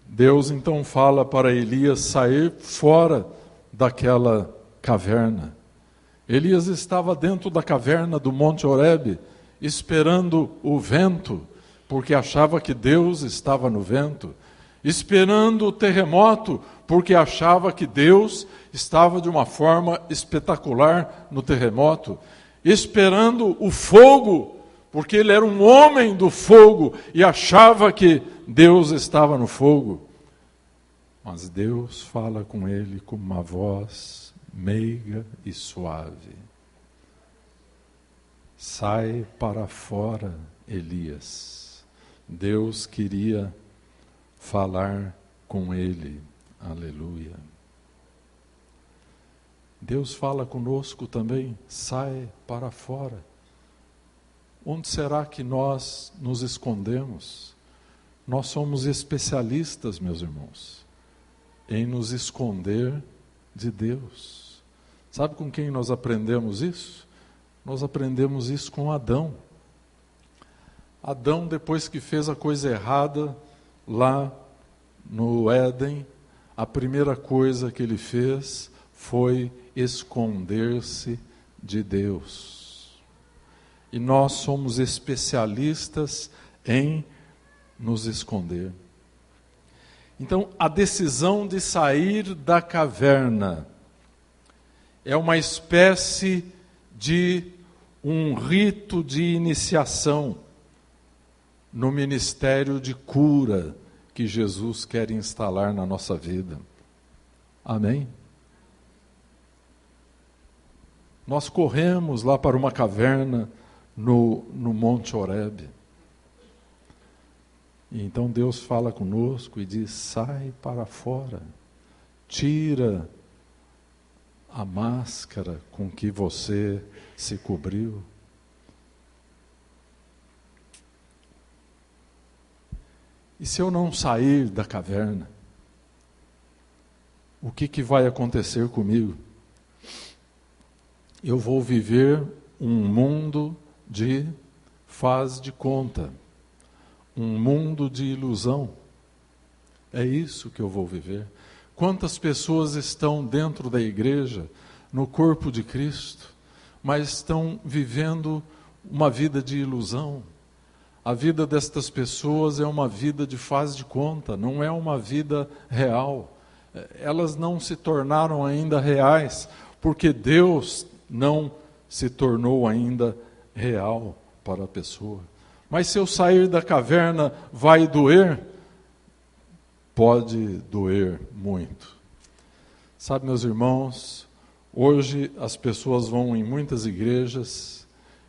Deus então fala para Elias sair fora daquela caverna. Elias estava dentro da caverna do Monte Horebe, esperando o vento, porque achava que Deus estava no vento. Esperando o terremoto, porque achava que Deus estava de uma forma espetacular no terremoto. Esperando o fogo, porque ele era um homem do fogo e achava que Deus estava no fogo. Mas Deus fala com ele com uma voz meiga e suave. Sai para fora, Elias. Deus queria falar com ele. Aleluia. Deus fala conosco também. Sai para fora. Onde será que nós nos escondemos? Nós somos especialistas, meus irmãos, em nos esconder de Deus. Sabe com quem nós aprendemos isso? Nós aprendemos isso com Adão. Adão, depois que fez a coisa errada lá no Éden, a primeira coisa que ele fez foi esconder-se de Deus. E nós somos especialistas em nos esconder. Então, a decisão de sair da caverna é uma espécie de um rito de iniciação no ministério de cura que Jesus quer instalar na nossa vida. Amém? Nós corremos lá para uma caverna no Monte Horebe. E então Deus fala conosco e diz, sai para fora, tira a máscara com que você se cobriu. E se eu não sair da caverna, o que vai acontecer comigo? Eu vou viver um mundo de faz de conta. Um mundo de ilusão. É isso que eu vou viver. Quantas pessoas estão dentro da igreja, no corpo de Cristo, mas estão vivendo uma vida de ilusão. A vida destas pessoas é uma vida de faz de conta, não é uma vida real. Elas não se tornaram ainda reais, porque Deus não se tornou ainda real para a pessoa. Mas se eu sair da caverna, vai doer? Pode doer muito. Sabe, meus irmãos, hoje as pessoas vão em muitas igrejas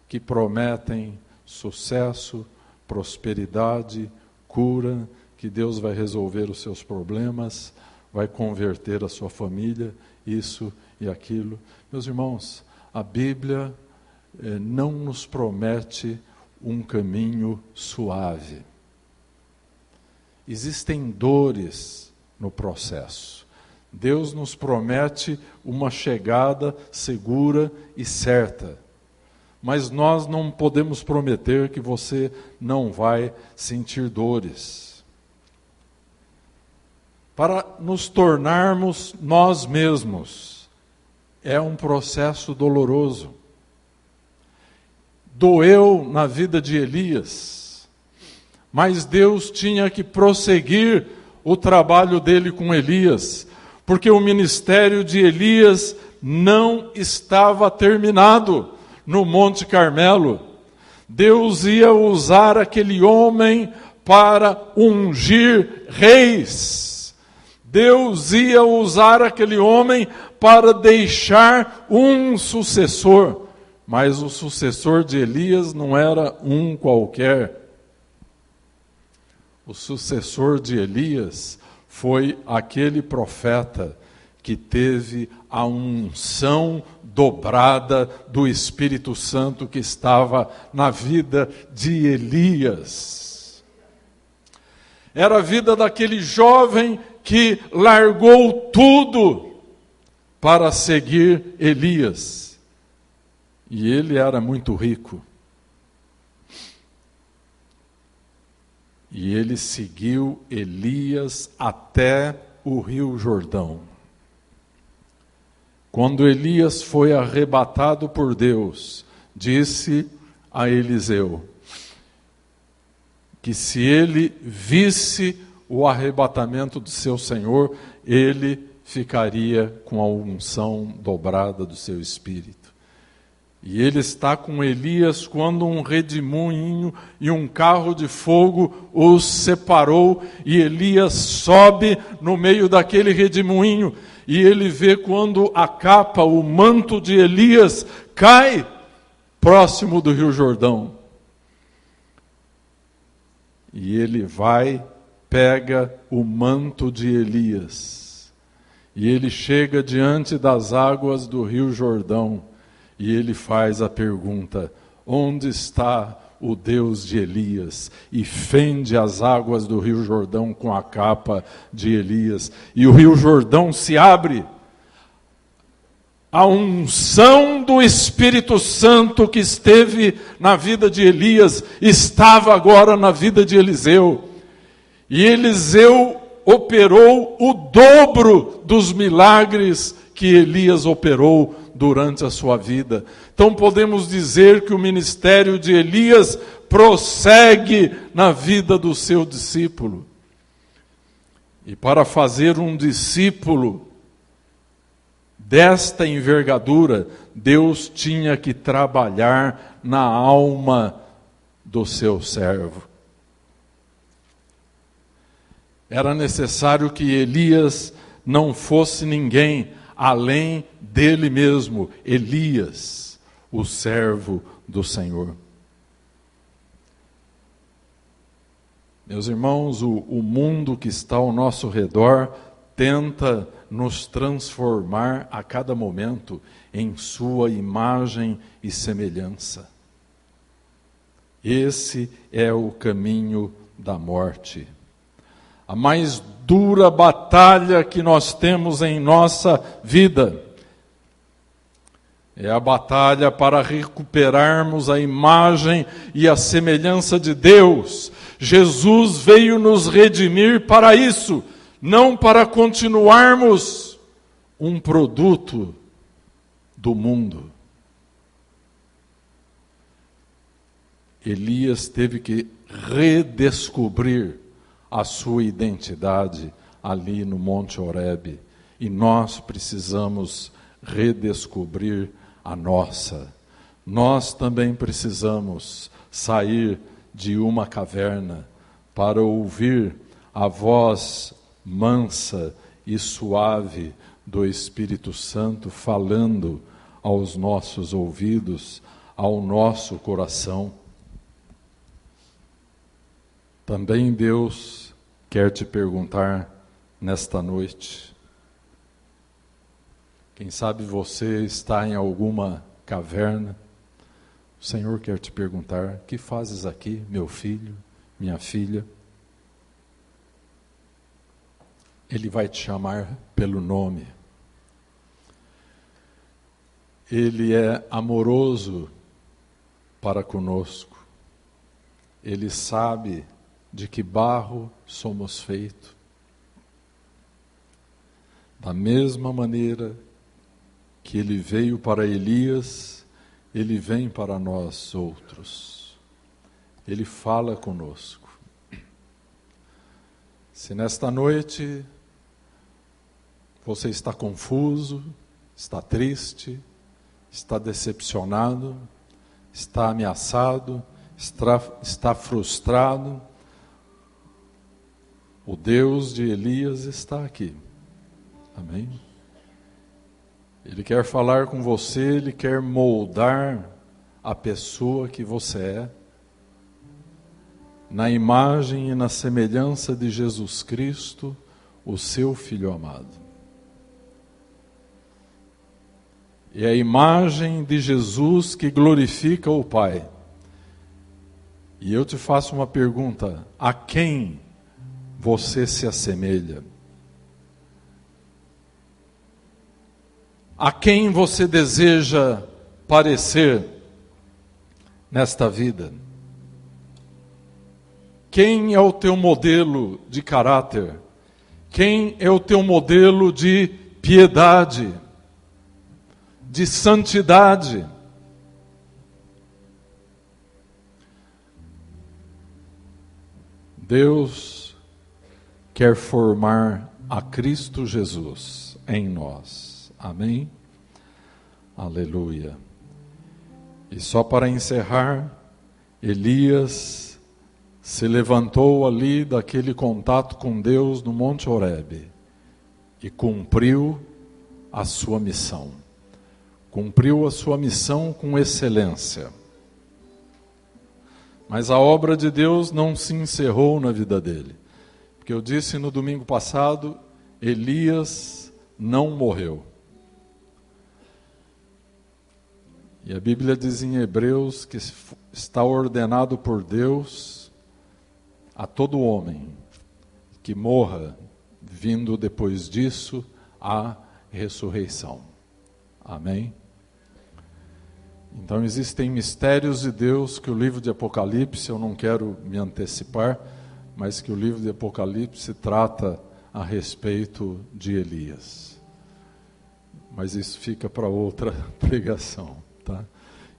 que prometem sucesso, prosperidade, cura, que Deus vai resolver os seus problemas, vai converter a sua família, isso e aquilo. Meus irmãos, a Bíblia não nos promete um caminho suave. Existem dores no processo. Deus nos promete uma chegada segura e certa. Mas nós não podemos prometer que você não vai sentir dores. Para nos tornarmos nós mesmos, é um processo doloroso. Doeu na vida de Elias, mas Deus tinha que prosseguir o trabalho dele com Elias, porque o ministério de Elias não estava terminado no Monte Carmelo. Deus ia usar aquele homem para ungir reis. Deus ia usar aquele homem para deixar um sucessor. Mas o sucessor de Elias não era um qualquer. O sucessor de Elias foi aquele profeta que teve a unção dobrada do Espírito Santo que estava na vida de Elias. Era a vida daquele jovem que largou tudo para seguir Elias. E ele era muito rico. E ele seguiu Elias até o Rio Jordão. Quando Elias foi arrebatado por Deus, disse a Eliseu que se ele visse o arrebatamento do seu Senhor, ele ficaria com a unção dobrada do seu espírito. E ele está com Elias quando um redemoinho e um carro de fogo os separou, e Elias sobe no meio daquele redemoinho, e ele vê quando a capa, o manto de Elias cai próximo do Rio Jordão. E ele vai, pega o manto de Elias, e ele chega diante das águas do Rio Jordão, e ele faz a pergunta: onde está o Deus de Elias? E fende as águas do Rio Jordão com a capa de Elias. E o Rio Jordão se abre. A unção do Espírito Santo que esteve na vida de Elias estava agora na vida de Eliseu. E Eliseu operou o dobro dos milagres que Elias operou durante a sua vida. Então podemos dizer que o ministério de Elias prossegue na vida do seu discípulo. E para fazer um discípulo desta envergadura, Deus tinha que trabalhar na alma do seu servo. Era necessário que Elias não fosse ninguém além dele mesmo, Elias, o servo do Senhor. Meus irmãos, o mundo que está ao nosso redor tenta nos transformar a cada momento em sua imagem e semelhança. Esse é o caminho da morte. A mais dura batalha que nós temos em nossa vida é a batalha para recuperarmos a imagem e a semelhança de Deus. Jesus veio nos redimir para isso, não para continuarmos um produto do mundo. Elias teve que redescobrir a sua identidade ali no Monte Horebe, e nós precisamos redescobrir a nossa. Nós também precisamos sair de uma caverna para ouvir a voz mansa e suave do Espírito Santo falando aos nossos ouvidos, ao nosso coração. Também Deus quer te perguntar nesta noite. Quem sabe você está em alguma caverna. O Senhor quer te perguntar: que fazes aqui, meu filho, minha filha? Ele vai te chamar pelo nome. Ele é amoroso para conosco. Ele sabe de que barro somos feitos. Da mesma maneira que ele veio para Elias, ele vem para nós outros. Ele fala conosco. Se nesta noite você está confuso, está triste, está decepcionado, está ameaçado, está frustrado, o Deus de Elias está aqui. Amém? Ele quer falar com você, ele quer moldar a pessoa que você é, na imagem e na semelhança de Jesus Cristo, o seu Filho amado. É a imagem de Jesus que glorifica o Pai. E eu te faço uma pergunta: a quem você se assemelha? A quem você deseja parecer nesta vida? Quem é o teu modelo de caráter? Quem é o teu modelo de piedade, de santidade? Deus quer formar a Cristo Jesus em nós. Amém? Aleluia. E só para encerrar, Elias se levantou ali daquele contato com Deus no Monte Horebe e cumpriu a sua missão. Cumpriu a sua missão com excelência. Mas a obra de Deus não se encerrou na vida dele. Porque eu disse no domingo passado, Elias não morreu. E a Bíblia diz em Hebreus que está ordenado por Deus a todo homem que morra, vindo depois disso a ressurreição. Amém? Então existem mistérios de Deus que o livro de Apocalipse, eu não quero me antecipar, mas que o livro de Apocalipse trata a respeito de Elias. Mas isso fica para outra pregação. Tá?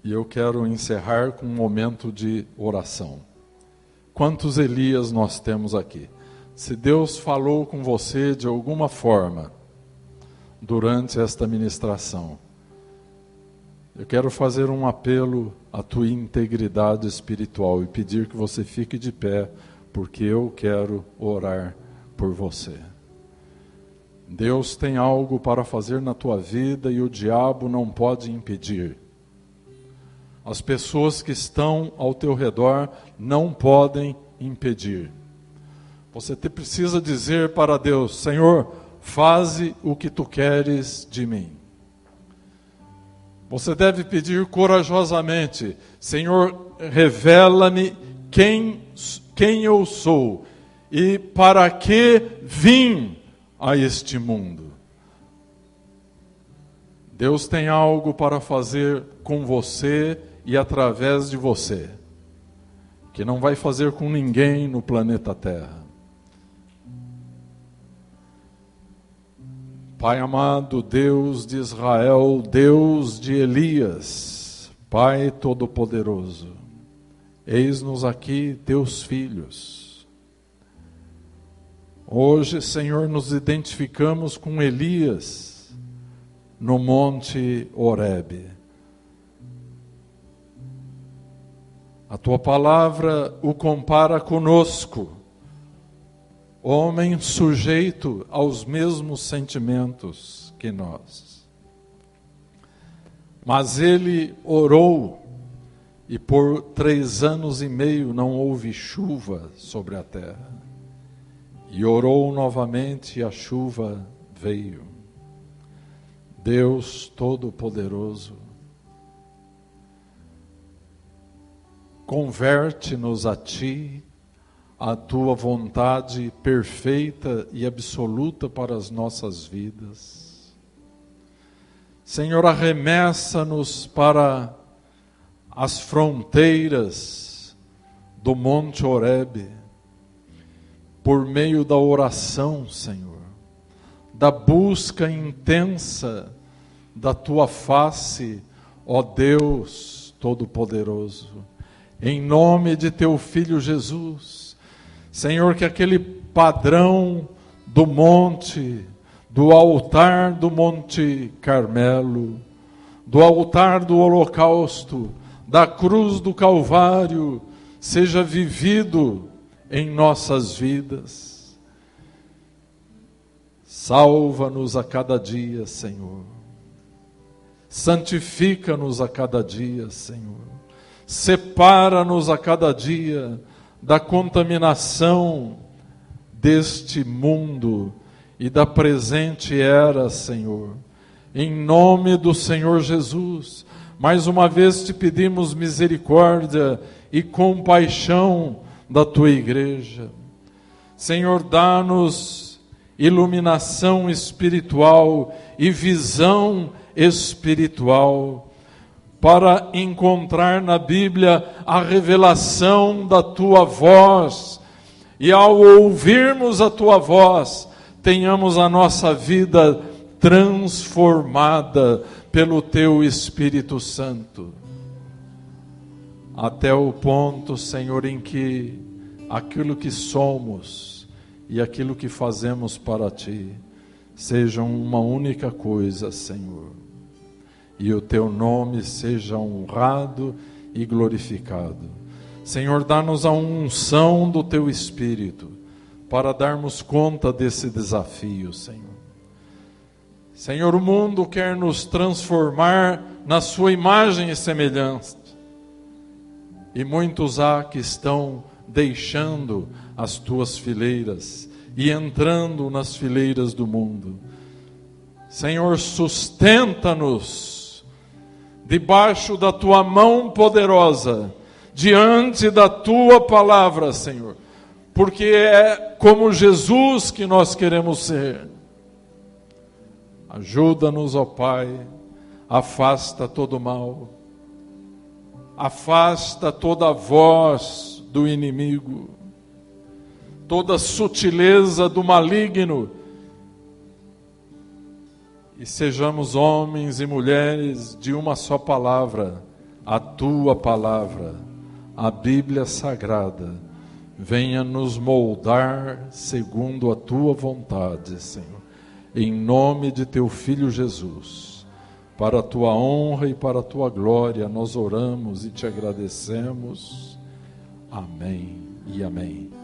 E eu quero encerrar com um momento de oração. Quantos Elias nós temos aqui? Se Deus falou com você de alguma forma durante esta ministração, eu quero fazer um apelo à tua integridade espiritual e pedir que você fique de pé, porque eu quero orar por você. Deus tem algo para fazer na tua vida e o diabo não pode impedir. As pessoas que estão ao teu redor não podem impedir. Você precisa dizer para Deus: Senhor, faze o que tu queres de mim. Você deve pedir corajosamente: Senhor, revela-me quem eu sou e para que vim a este mundo. Deus tem algo para fazer com você e através de você, que não vai fazer com ninguém no planeta Terra. Pai amado, Deus de Israel, Deus de Elias, Pai Todo-Poderoso, eis-nos aqui, teus filhos. Hoje, Senhor, nos identificamos com Elias no Monte Horebe. A tua palavra o compara conosco, homem sujeito aos mesmos sentimentos que nós. Mas ele orou, e por 3 anos e meio não houve chuva sobre a terra. E orou novamente e a chuva veio. Deus Todo-Poderoso, converte-nos a Ti, a Tua vontade perfeita e absoluta para as nossas vidas. Senhor, arremessa-nos para as fronteiras do Monte Horebe, por meio da oração, Senhor, da busca intensa da Tua face, ó Deus Todo-Poderoso, em nome de Teu Filho Jesus. Senhor, que aquele padrão do monte, do altar do Monte Carmelo, do altar do holocausto, da cruz do Calvário, seja vivido em nossas vidas. Salva-nos a cada dia, Senhor. Santifica-nos a cada dia, Senhor. Separa-nos a cada dia da contaminação deste mundo e da presente era, Senhor. Em nome do Senhor Jesus, mais uma vez te pedimos misericórdia e compaixão da Tua igreja. Senhor, dá-nos iluminação espiritual e visão espiritual para encontrar na Bíblia a revelação da Tua voz. E ao ouvirmos a Tua voz, tenhamos a nossa vida transformada pelo Teu Espírito Santo. Até o ponto, Senhor, em que aquilo que somos e aquilo que fazemos para Ti sejam uma única coisa, Senhor. E o Teu nome seja honrado e glorificado. Senhor, dá-nos a unção do Teu Espírito para darmos conta desse desafio, Senhor. Senhor, o mundo quer nos transformar na Sua imagem e semelhança. E muitos há que estão deixando as Tuas fileiras e entrando nas fileiras do mundo. Senhor, sustenta-nos debaixo da Tua mão poderosa, diante da Tua palavra, Senhor, porque é como Jesus que nós queremos ser. Ajuda-nos, ó Pai, afasta todo mal, afasta toda voz do inimigo, toda sutileza do maligno, e sejamos homens e mulheres de uma só palavra, a Tua palavra, a Bíblia Sagrada. Venha nos moldar segundo a Tua vontade, Senhor, em nome de Teu Filho Jesus. Para a Tua honra e para a Tua glória, nós oramos e Te agradecemos. Amém e amém.